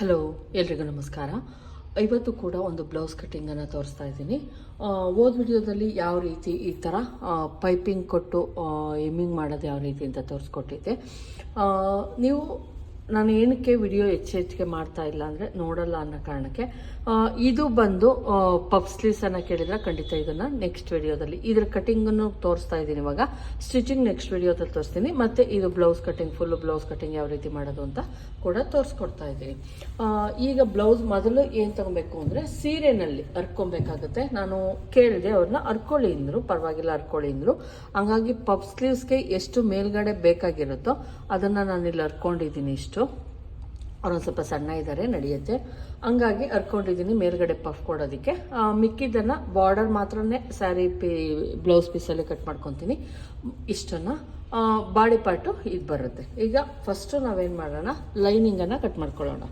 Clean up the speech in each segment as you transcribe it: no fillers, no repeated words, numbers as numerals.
Hello, ಎಲ್ರಿಗೂ ನಮಸ್ಕಾರ. ಇವತ್ತು ಕೂಡ ಒಂದು ಬ್ಲೌಸ್ ಕಟ್ಟಿಂಗನ್ನು ತೋರಿಸ್ತಾ ಇದ್ದೀನಿ. ಹೋದ ವಿಡಿಯೋದಲ್ಲಿ ಯಾವ ರೀತಿ ಈ ಥರ ಪೈಪಿಂಗ್ ಕೊಟ್ಟು ಎಮ್ಮಿಂಗ್ ಮಾಡೋದು ಯಾವ ರೀತಿ ಅಂತ ತೋರಿಸ್ಕೊಟ್ಟಿದ್ದೆ. ನೀವು ನಾನು ಏನಕ್ಕೆ ವಿಡಿಯೋ ಹೆಚ್ಚಿಗೆ ಮಾಡ್ತಾ ಇಲ್ಲ ಅಂದರೆ ನೋಡಲ್ಲ ಅನ್ನೋ ಕಾರಣಕ್ಕೆ. ಇದು ಬಂದು ಪಫ್ ಸ್ಲೀವ್ಸನ್ನು ಕೇಳಿದ್ರೆ ಖಂಡಿತ ಇದನ್ನು ನೆಕ್ಸ್ಟ್ ವಿಡಿಯೋದಲ್ಲಿ ಇದರ ಕಟಿಂಗನ್ನು ತೋರಿಸ್ತಾ ಇದ್ದೀನಿ. ಇವಾಗ ಸ್ಟಿಚಿಂಗ್ ನೆಕ್ಸ್ಟ್ ವಿಡಿಯೋದಲ್ಲಿ ತೋರಿಸ್ತೀನಿ. ಮತ್ತು ಇದು blouse cutting, full blouse cutting ಯಾವ ರೀತಿ ಮಾಡೋದು ಅಂತ ಕೂಡ ತೋರಿಸ್ಕೊಡ್ತಾ ಇದ್ದೀನಿ. ಈಗ ಬ್ಲೌಸ್ ಮೊದಲು ಏನು ತಗೊಬೇಕು ಅಂದರೆ ಸೀರೆನಲ್ಲಿ ಹರ್ಕೊಬೇಕಾಗುತ್ತೆ. ನಾನು ಕೇಳಿದೆ, ಅವ್ರನ್ನ ಹರ್ಕೊಳ್ಳಿ ಅಂದರು. ಪರವಾಗಿಲ್ಲ ಹರ್ಕೊಳ್ಳಿ ಅಂದರು. ಹಂಗಾಗಿ ಪಫ್ ಸ್ಲೀವ್ಸ್ಗೆ ಎಷ್ಟು ಮೇಲ್ಗಡೆ ಬೇಕಾಗಿರುತ್ತೋ ಅದನ್ನು ನಾನಿಲ್ಲಿ ಹರ್ಕೊಂಡಿದ್ದೀನಿ. ಇಷ್ಟು ಅವ್ರೊಂದು ಸ್ವಲ್ಪ ಸಣ್ಣ ಇದ್ದಾರೆ, ನಡೆಯುತ್ತೆ. ಹಂಗಾಗಿ ಹರ್ಕೊಂಡಿದ್ದೀನಿ ಮೇಲ್ಗಡೆ ಪಫ್ ಕೊಡೋದಕ್ಕೆ. ಮಿಕ್ಕಿದ್ದನ್ನು ಬಾರ್ಡರ್ ಮಾತ್ರನೇ ಸ್ಯಾರಿ ಬ್ಲೌಸ್ ಪೀಸಲ್ಲಿ ಕಟ್ ಮಾಡ್ಕೊತೀನಿ. ಇಷ್ಟನ್ನು ಬಾಡಿ ಪಾರ್ಟು ಇದು ಬರುತ್ತೆ. ಈಗ ಫಸ್ಟು ನಾವೇನು ಮಾಡೋಣ, ಲೈನಿಂಗನ್ನು ಕಟ್ ಮಾಡ್ಕೊಳ್ಳೋಣ.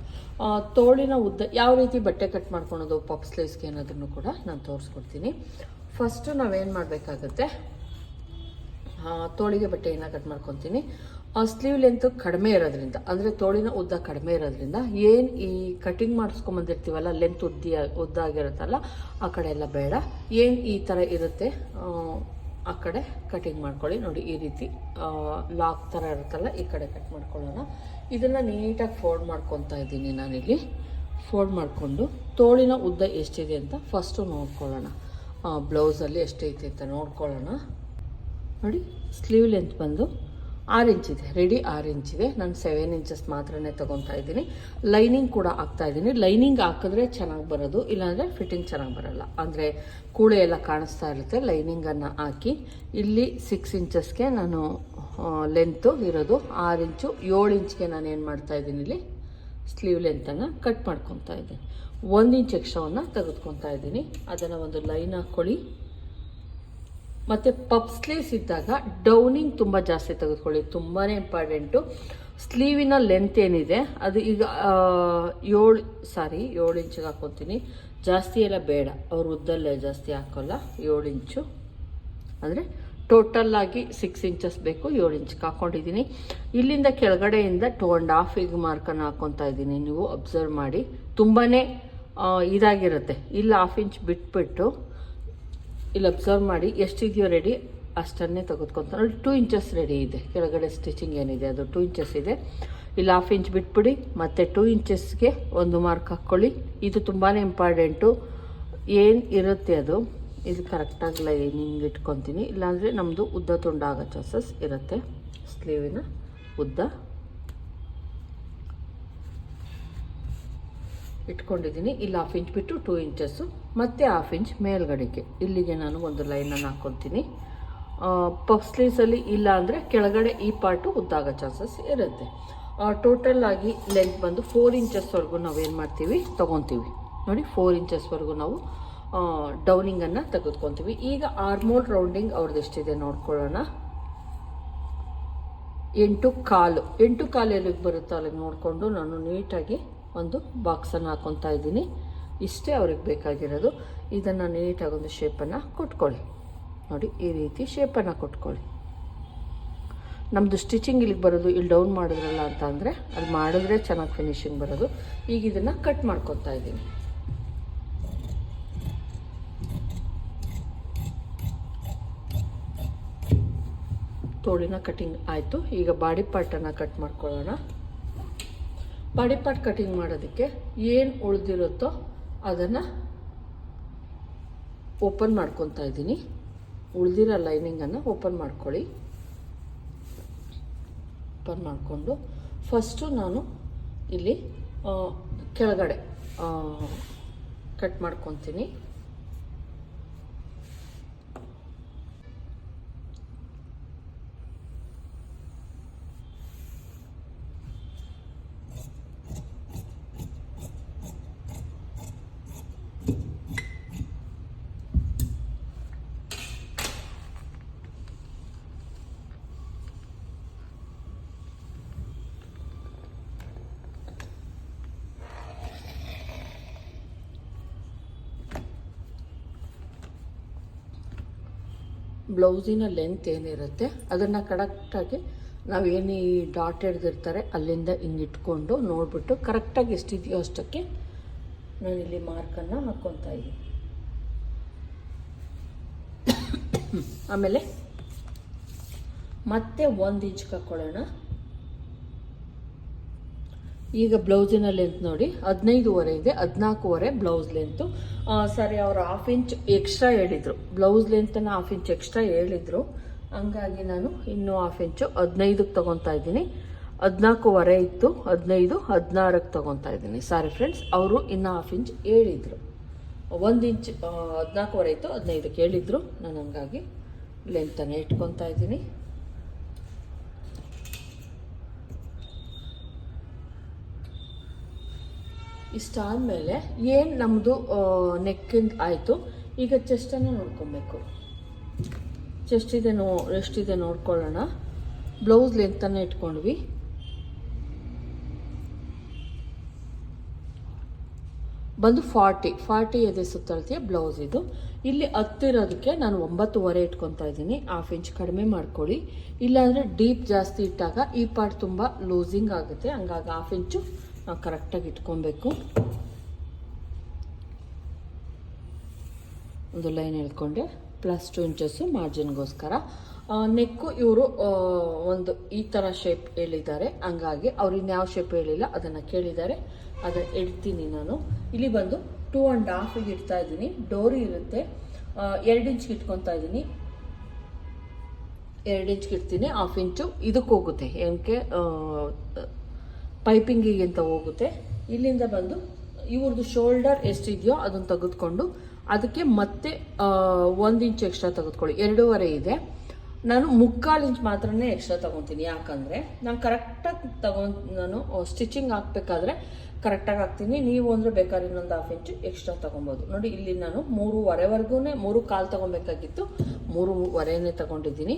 ತೋಳಿನ ಉದ್ದ ಯಾವ ರೀತಿ ಬಟ್ಟೆ ಕಟ್ ಮಾಡ್ಕೊಳೋದು ಪಫ್ ಸ್ಲೀವ್ಸ್ಗೆ ಅನ್ನೋದನ್ನು ಕೂಡ ನಾನು ತೋರಿಸ್ಕೊಡ್ತೀನಿ. ಫಸ್ಟು ನಾವೇನು ಮಾಡಬೇಕಾಗುತ್ತೆ, ತೋಳಿಗೆ ಬಟ್ಟೆಯನ್ನು ಕಟ್ ಮಾಡ್ಕೊತೀನಿ. ಸ್ಲೀವ್ ಲೆಂತ್ ಕಡಿಮೆ ಇರೋದ್ರಿಂದ, ಅಂದರೆ ತೋಳಿನ ಉದ್ದ ಕಡಿಮೆ ಇರೋದ್ರಿಂದ ಏನು ಈ ಕಟಿಂಗ್ ಮಾಡಿಸ್ಕೊಂಬಂದಿರ್ತೀವಲ್ಲ, ಲೆಂತ್ ಉದ್ದ ಆಗಿರುತ್ತಲ್ಲ, ಆ ಕಡೆ ಎಲ್ಲ ಬೇಡ. ಏನು ಈ ಥರ ಇರುತ್ತೆ ಆ ಕಡೆ ಕಟಿಂಗ್ ಮಾಡ್ಕೊಳ್ಳಿ. ನೋಡಿ, ಈ ರೀತಿ ಲಾಕ್ ಥರ ಇರುತ್ತಲ್ಲ, ಈ ಕಡೆ ಕಟ್ ಮಾಡ್ಕೊಳ್ಳೋಣ. ಇದನ್ನು ನೀಟಾಗಿ ಫೋಲ್ಡ್ ಮಾಡ್ಕೊತಾ ಇದ್ದೀನಿ ನಾನಿಲ್ಲಿ. ಫೋಲ್ಡ್ ಮಾಡಿಕೊಂಡು ತೋಳಿನ ಉದ್ದ ಎಷ್ಟಿದೆ ಅಂತ ಫಸ್ಟು ನೋಡ್ಕೊಳ್ಳೋಣ. ಬ್ಲೌಸಲ್ಲಿ ಎಷ್ಟೈತೆ ಅಂತ ನೋಡ್ಕೊಳ್ಳೋಣ. ನೋಡಿ, ಸ್ಲೀವ್ ಲೆಂತ್ ಬಂದು 6 ಇಂಚಿದೆ, ರೆಡಿ 6 ಇಂಚಿದೆ. ನಾನು 7 ಇಂಚಸ್ ಮಾತ್ರನೇ ತೊಗೊತಾ ಇದ್ದೀನಿ. ಲೈನಿಂಗ್ ಕೂಡ ಹಾಕ್ತಾ ಇದ್ದೀನಿ. ಲೈನಿಂಗ್ ಹಾಕಿದ್ರೆ ಚೆನ್ನಾಗಿ ಬರೋದು, ಇಲ್ಲಾಂದರೆ ಫಿಟ್ಟಿಂಗ್ ಚೆನ್ನಾಗಿ ಬರೋಲ್ಲ. ಅಂದರೆ ಕೂಳೆ ಎಲ್ಲ ಕಾಣಿಸ್ತಾ ಇರುತ್ತೆ. ಲೈನಿಂಗನ್ನು ಹಾಕಿ ಇಲ್ಲಿ 6 ಇಂಚಸ್ಗೆ ನಾನು ಲೆಂತು ಇರೋದು 6 ಇಂಚು 7 ಇಂಚ್ಗೆ ನಾನು ಏನು ಮಾಡ್ತಾಯಿದ್ದೀನಿ, ಇಲ್ಲಿ ಸ್ಲೀವ್ ಲೆಂತನ್ನು ಕಟ್ ಮಾಡ್ಕೊತಾ ಇದ್ದೀನಿ. 1 ಇಂಚ್ ಎಕ್ಸ್ಟ್ರಾವನ್ನು ತೆಗೆದುಕೊತಾ ಇದ್ದೀನಿ. ಅದನ್ನು ಒಂದು ಲೈನ್ ಹಾಕ್ಕೊಳ್ಳಿ. ಮತ್ತು ಪಫ್ ಸ್ಲೀವ್ಸ್ ಇದ್ದಾಗ ಡೌನಿಂಗ್ ತುಂಬ ಜಾಸ್ತಿ ತೆಗೆದುಕೊಳ್ಳಿ, ತುಂಬಾ ಇಂಪಾರ್ಟೆಂಟು. ಸ್ಲೀವಿನ ಲೆಂತ್ ಏನಿದೆ ಅದು ಈಗ 7 ಇಂಚಿಗೆ ಹಾಕ್ಕೊತೀನಿ. ಜಾಸ್ತಿ ಎಲ್ಲ ಬೇಡ, ಅವ್ರ ಉದ್ದಲ್ಲೇ ಜಾಸ್ತಿ ಹಾಕೋಲ್ಲ. 7 ಇಂಚು ಅಂದರೆ ಟೋಟಲ್ಲಾಗಿ 6 ಇಂಚಸ್ ಬೇಕು. 7 ಇಂಚ್ಗೆ ಹಾಕ್ಕೊಂಡಿದ್ದೀನಿ. ಇಲ್ಲಿಂದ ಕೆಳಗಡೆಯಿಂದ 2.5 ಮಾರ್ಕನ್ನು ಹಾಕ್ಕೊತಾ ಇದ್ದೀನಿ. ನೀವು ಅಬ್ಸರ್ವ್ ಮಾಡಿ, ತುಂಬಾ ಇದಾಗಿರುತ್ತೆ. ಇಲ್ಲಿ 1/2 ಇಂಚ್ ಬಿಟ್ಬಿಟ್ಟು ಇಲ್ಲಿ ಅಬ್ಸರ್ವ್ ಮಾಡಿ, ಎಷ್ಟಿದೆಯೋ ರೆಡಿ ಅಷ್ಟನ್ನೇ ತೆಗೆದುಕೊತಾರೆ. 2 ಇಂಚಸ್ ರೆಡಿ ಇದೆ. ಕೆಳಗಡೆ ಸ್ಟಿಚಿಂಗ್ ಏನಿದೆ ಅದು 2 ಇಂಚಸ್ ಇದೆ. ಇಲ್ಲಿ 1/2 ಇಂಚ್ ಬಿಟ್ಬಿಡಿ, ಮತ್ತು 2 ಇಂಚಸ್ಗೆ ಒಂದು ಮಾರ್ಕ್ ಹಾಕ್ಕೊಳ್ಳಿ. ಇದು ತುಂಬಾ ಇಂಪಾರ್ಟೆಂಟು. ಏನು ಇರುತ್ತೆ ಅದು ಇದು ಕರೆಕ್ಟಾಗಿ ಲೈನಿಂಗ್ ಇಟ್ಕೊತೀನಿ, ಇಲ್ಲಾಂದರೆ ನಮ್ಮದು ಉದ್ದ ತುಂಡಾಗೋ ಚಾನ್ಸಸ್ ಇರುತ್ತೆ. ಸ್ಲೀವಿನ ಉದ್ದ ಇಟ್ಕೊಂಡಿದ್ದೀನಿ. ಇಲ್ಲಿ 1/2 ಇಂಚ್ ಬಿಟ್ಟು 2 ಇಂಚಸ್ಸು, ಮತ್ತು 1/2 ಇಂಚ್ ಮೇಲ್ಗಡೆಗೆ ಇಲ್ಲಿಗೆ ನಾನು ಒಂದು ಲೈನನ್ನು ಹಾಕ್ಕೊತೀನಿ. ಪಫ್ ಸ್ಲೀವ್ಸಲ್ಲಿ ಇಲ್ಲ ಅಂದರೆ ಕೆಳಗಡೆ ಈ ಪಾರ್ಟು ಉದ್ದಾಗೋ ಚಾನ್ಸಸ್ ಇರುತ್ತೆ. ಟೋಟಲ್ ಆಗಿ ಲೆಂತ್ ಬಂದು 4 ಇಂಚಸ್ವರೆಗೂ ನಾವೇನು ಮಾಡ್ತೀವಿ, ತೊಗೊತೀವಿ. ನೋಡಿ, 4 ಇಂಚಸ್ವರೆಗೂ ನಾವು ಡೌನಿಂಗನ್ನು ತೆಗೆದುಕೊತೀವಿ. ಈಗ ಆರ್ಮೋಲ್ ರೌಂಡಿಂಗ್ ಅವ್ರದ್ದು ಎಷ್ಟಿದೆ ನೋಡ್ಕೊಳ್ಳೋಣ. 8 ಕಾಲು ಎಲ್ಲಿಗೆ ಬರುತ್ತೋ ಅಲ್ಲಿಗೆ ನೋಡಿಕೊಂಡು ನಾನು ನೀಟಾಗಿ ಒಂದು ಬಾಕ್ಸನ್ನು ಹಾಕ್ಕೊತಾ ಇದ್ದೀನಿ. ಇಷ್ಟೇ ಅವ್ರಿಗೆ ಬೇಕಾಗಿರೋದು. ಇದನ್ನು ನೀಟಾಗಿ ಒಂದು ಶೇಪನ್ನು ಕೊಟ್ಕೊಳ್ಳಿ. ನೋಡಿ, ಈ ರೀತಿ ಶೇಪನ್ನು ಕೊಟ್ಕೊಳ್ಳಿ. ನಮ್ಮದು ಸ್ಟಿಚಿಂಗ್ ಇಲ್ಲಿಗೆ ಬರೋದು, ಇಲ್ಲಿ ಡೌನ್ ಮಾಡಿದ್ರಲ್ಲ ಅಂತ ಅಂದರೆ ಅದು ಮಾಡಿದ್ರೆ ಚೆನ್ನಾಗಿ ಫಿನಿಶಿಂಗ್ ಬರೋದು. ಈಗ ಇದನ್ನು ಕಟ್ ಮಾಡ್ಕೊತಾ ಇದ್ದೀನಿ. ತೋಳಿನ ಕಟಿಂಗ್ ಆಯಿತು. ಈಗ ಬಾಡಿ ಪಾರ್ಟನ್ನು ಕಟ್ ಮಾಡ್ಕೊಳ್ಳೋಣ. ಬಾಡಿ ಪಾರ್ಟ್ ಕಟಿಂಗ್ ಮಾಡೋದಕ್ಕೆ ಏನು ಉಳಿದಿರುತ್ತೋ ಅದನ್ನು ಓಪನ್ ಮಾಡ್ಕೊತಾ ಇದ್ದೀನಿ. ಉಳಿದಿರೋ ಲೈನಿಂಗನ್ನು ಓಪನ್ ಮಾಡ್ಕೊಳ್ಳಿ. ಓಪನ್ ಮಾಡಿಕೊಂಡು ಫಸ್ಟು ನಾನು ಇಲ್ಲಿ ಕೆಳಗಡೆ ಕಟ್ ಮಾಡ್ಕೊತೀನಿ. ಬ್ಲೌಸಿನ ಲೆಂತ್ ಏನಿರುತ್ತೆ ಅದನ್ನು ಕರೆಕ್ಟಾಗಿ ನಾವೇನು ಈ ಡಾಟ್ ಹಿಡ್ದಿರ್ತಾರೆ ಅಲ್ಲಿಂದ ಹಿಂಗೆ ಇಟ್ಕೊಂಡು ನೋಡಿಬಿಟ್ಟು ಕರೆಕ್ಟಾಗಿ ಎಷ್ಟಿದೆಯೋ ಅಷ್ಟಕ್ಕೆ ನಾನಿಲ್ಲಿ ಮಾರ್ಕನ್ನು ಹಾಕ್ಕೊತಾ ಇದ್ದೀನಿ. ಆಮೇಲೆ ಮತ್ತೆ 1 ಇಂಚ್ ಹಾಕ್ಕೊಳ್ಳೋಣ. ಈಗ ಬ್ಲೌಸಿನ ಲೆಂತ್ ನೋಡಿ 15.5 ಇದೆ, 14.5 ಬ್ಲೌಸ್ ಲೆಂತು. ಸರಿ, ಅವರು 1/2 ಇಂಚ್ ಎಕ್ಸ್ಟ್ರಾ ಹೇಳಿದರು, ಬ್ಲೌಸ್ ಲೆಂತನ್ನು 1/2 ಇಂಚ್ ಎಕ್ಸ್ಟ್ರಾ ಹೇಳಿದರು. ಹಂಗಾಗಿ ನಾನು ಇನ್ನೂ 1/2 ಇಂಚು 15ಕ್ಕೆ ತೊಗೊತಾ ಇದ್ದೀನಿ. 14.5 ಇತ್ತು, 15, 16ಕ್ಕೆ ತೊಗೊತಾ ಇದ್ದೀನಿ. ಸಾರಿ ಫ್ರೆಂಡ್ಸ್, ಅವರು ಇನ್ನೂ 1/2 ಇಂಚ್ ಹೇಳಿದರು. 1 ಇಂಚ್ 14.5 ಇತ್ತು, 15ಕ್ಕೆ ಹೇಳಿದರು. ನಾನು ಹಂಗಾಗಿ ಲೆಂತನ್ನು ಇಟ್ಕೊತಾ ಇದ್ದೀನಿ. ಇಷ್ಟಾದಮೇಲೆ ಏನು ನಮ್ಮದು ನೆಕ್ಕಿಂದ ಆಯಿತು. ಈಗ ಚೆಸ್ಟನ್ನು ನೋಡ್ಕೊಬೇಕು. ಎಷ್ಟಿದೆ ನೋಡ್ಕೊಳ್ಳೋಣ. ಬ್ಲೌಸ್ ಲೆಂತನ್ನು ಇಟ್ಕೊಂಡ್ವಿ. ಬಂದು 40 ಎದೆ ಸುತ್ತಳತೆಯ ಬ್ಲೌಸ್ ಇದು. ಇಲ್ಲಿ ಹತ್ತಿರೋದಕ್ಕೆ ನಾನು 9.5 ಇಟ್ಕೊತಾ ಇದ್ದೀನಿ. 1/2 ಇಂಚ್ ಕಡಿಮೆ ಮಾಡ್ಕೊಳ್ಳಿ, ಇಲ್ಲಾಂದರೆ ಡೀಪ್ ಜಾಸ್ತಿ ಇಟ್ಟಾಗ ಈ ಪಾರ್ಟ್ ತುಂಬ ಲೂಸಿಂಗ್ ಆಗುತ್ತೆ. ಹಂಗಾಗಿ 1/2 ಇಂಚು ನಾವು ಕರೆಕ್ಟಾಗಿ ಇಟ್ಕೊಬೇಕು. ಒಂದು ಲೈನ್ ಹೇಳ್ಕೊಂಡೆ, +2 ಇಂಚಸ್ಸು ಮಾರ್ಜಿನ್ಗೋಸ್ಕರ. ನೆಕ್ಕು ಇವರು ಒಂದು ಈ ಥರ ಶೇಪ್ ಹೇಳಿದ್ದಾರೆ, ಹಂಗಾಗಿ ಅವ್ರು ಇನ್ಯಾವ ಶೇಪ್ ಹೇಳಿಲ್ಲ, ಅದನ್ನು ಕೇಳಿದ್ದಾರೆ, ಅದನ್ನು ಇಡ್ತೀನಿ ನಾನು. ಇಲ್ಲಿ ಬಂದು 2.5 ಇಡ್ತಾ ಇದ್ದೀನಿ. ಡೋರಿ ಇರುತ್ತೆ, 2 ಇಂಚ್ಗೆ ಇಟ್ಕೊತಾ ಇದ್ದೀನಿ. 2 ಇಂಚ್ಗೆ ಇಡ್ತೀನಿ. 1/2 ಇಂಚು ಇದಕ್ಕೆ ಹೋಗುತ್ತೆ, ಏನಕ್ಕೆ ಪೈಪಿಂಗಿಗೆ ಅಂತ ಹೋಗುತ್ತೆ. ಇಲ್ಲಿಂದ ಬಂದು ಇವ್ರದ್ದು ಶೋಲ್ಡರ್ ಎಷ್ಟಿದೆಯೋ ಅದನ್ನು ತೆಗೆದುಕೊಂಡು ಅದಕ್ಕೆ ಮತ್ತೆ 1 ಇಂಚ್ ಎಕ್ಸ್ಟ್ರಾ ತೆಗೆದುಕೊಳ್ಳಿ. 2.5 ಇದೆ, ನಾನು 3/4 ಇಂಚ್ ಮಾತ್ರನೇ ಎಕ್ಸ್ಟ್ರಾ ತೊಗೊತೀನಿ. ಯಾಕಂದರೆ ನಾನು ಕರೆಕ್ಟಾಗಿ ನಾನು ಸ್ಟಿಚಿಂಗ್ ಹಾಕ್ಬೇಕಾದ್ರೆ ಕರೆಕ್ಟಾಗಿ ಹಾಕ್ತೀನಿ. ನೀವು ಅಂದರೆ ಬೇಕಾದ್ರೆ ಇನ್ನೊಂದು 1/2 ಇಂಚು ಎಕ್ಸ್ಟ್ರಾ ತೊಗೊಬೋದು. ನೋಡಿ, ಇಲ್ಲಿ ನಾನು 3.5ವರೆಗೂ 3/4 ತೊಗೊಬೇಕಾಗಿತ್ತು, 3.5ನೇ ತೊಗೊಂಡಿದ್ದೀನಿ.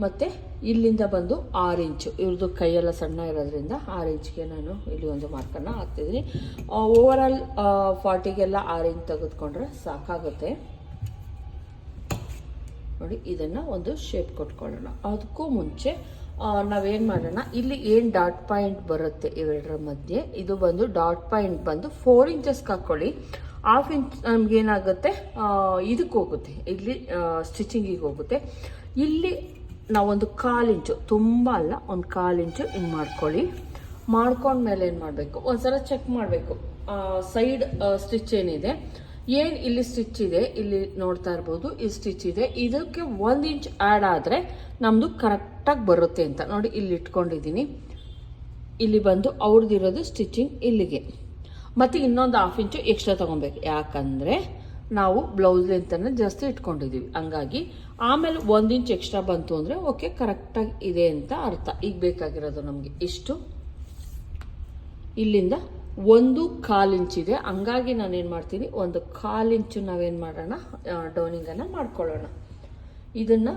ಮತ್ತು ಇಲ್ಲಿಂದ ಬಂದು 6 ಇಂಚು, ಇವ್ರದ್ದು ಕೈಯೆಲ್ಲ ಸಣ್ಣ ಇರೋದ್ರಿಂದ 6 ಇಂಚ್ಗೆ ನಾನು ಇಲ್ಲಿ ಒಂದು ಮಾರ್ಕನ್ನು ಹಾಕ್ತಿದ್ದೀನಿ. ಓವರಾಲ್ 40ಗೆಲ್ಲ 6 ಇಂಚ್ ತೆಗೆದುಕೊಂಡ್ರೆ ಸಾಕಾಗುತ್ತೆ. ನೋಡಿ, ಇದನ್ನು ಒಂದು ಶೇಪ್ ಕೊಟ್ಕೊಳ್ಳೋಣ. ಅದಕ್ಕೂ ಮುಂಚೆ ನಾವೇನು ಮಾಡೋಣ, ಇಲ್ಲಿ ಏನು ಡಾಟ್ ಪಾಯಿಂಟ್ ಬರುತ್ತೆ ಇವೆರಡರ ಮಧ್ಯೆ, ಇದು ಬಂದು ಡಾಟ್ ಪಾಯಿಂಟ್ ಬಂದು 4 ಇಂಚಸ್ಗೆ ಹಾಕ್ಕೊಳ್ಳಿ. 1/2 ಇಂಚ್ ನಮಗೇನಾಗುತ್ತೆ, ಇದಕ್ಕೆ ಹೋಗುತ್ತೆ, ಇಲ್ಲಿ ಸ್ಟಿಚಿಂಗಿಗೆ ಹೋಗುತ್ತೆ. ಇಲ್ಲಿ ನಾವೊಂದು 1/4 ಇಂಚು, ತುಂಬ ಅಲ್ಲ, ಒಂದು 1/4 ಇಂಚು ಹಿಂಗೆ ಮಾಡ್ಕೊಳ್ಳಿ. ಮಾಡ್ಕೊಂಡ್ಮೇಲೆ ಏನು ಮಾಡಬೇಕು, ಒಂದ್ಸಲ ಚೆಕ್ ಮಾಡಬೇಕು ಸೈಡ್ ಸ್ಟಿಚ್ ಏನಿದೆ, ಏನು ಇಲ್ಲಿ ಸ್ಟಿಚ್ ಇದೆ, ಇಲ್ಲಿ ನೋಡ್ತಾ ಇರ್ಬೋದು, ಈ ಸ್ಟಿಚ್ ಇದೆ, ಇದಕ್ಕೆ 1 ಇಂಚ್ ಆ್ಯಡ್ ಆದರೆ ನಮ್ಮದು ಕರೆಕ್ಟಾಗಿ ಬರುತ್ತೆ ಅಂತ. ನೋಡಿ, ಇಲ್ಲಿ ಇಟ್ಕೊಂಡಿದ್ದೀನಿ. ಇಲ್ಲಿ ಬಂದು ಅವ್ರದ್ದಿರೋದು ಸ್ಟಿಚಿಂಗ್ ಇಲ್ಲಿಗೆ, ಮತ್ತು ಇನ್ನೊಂದು 1/2 ಇಂಚು ಎಕ್ಸ್ಟ್ರಾ ತೊಗೊಬೇಕು. ಯಾಕಂದರೆ ನಾವು ಬ್ಲೌಸ್ ಲೆಂತನ್ನು ಜಾಸ್ತಿ ಇಟ್ಕೊಂಡಿದ್ದೀವಿ, ಹಂಗಾಗಿ ಆಮೇಲೆ 1 ಇಂಚ್ ಎಕ್ಸ್ಟ್ರಾ ಬಂತು ಅಂದರೆ ಓಕೆ, ಕರೆಕ್ಟಾಗಿ ಇದೆ ಅಂತ ಅರ್ಥ. ಈಗ ಬೇಕಾಗಿರೋದು ನಮಗೆ ಇಷ್ಟು, ಇಲ್ಲಿಂದ 1/4 ಇಂಚ್ ಇದೆ, ಹಂಗಾಗಿ ನಾನೇನು ಮಾಡ್ತೀನಿ, 1/4 ಇಂಚು ನಾವೇನು ಮಾಡೋಣ, ಡೌನಿಂಗನ್ನು ಮಾಡ್ಕೊಳ್ಳೋಣ. ಇದನ್ನು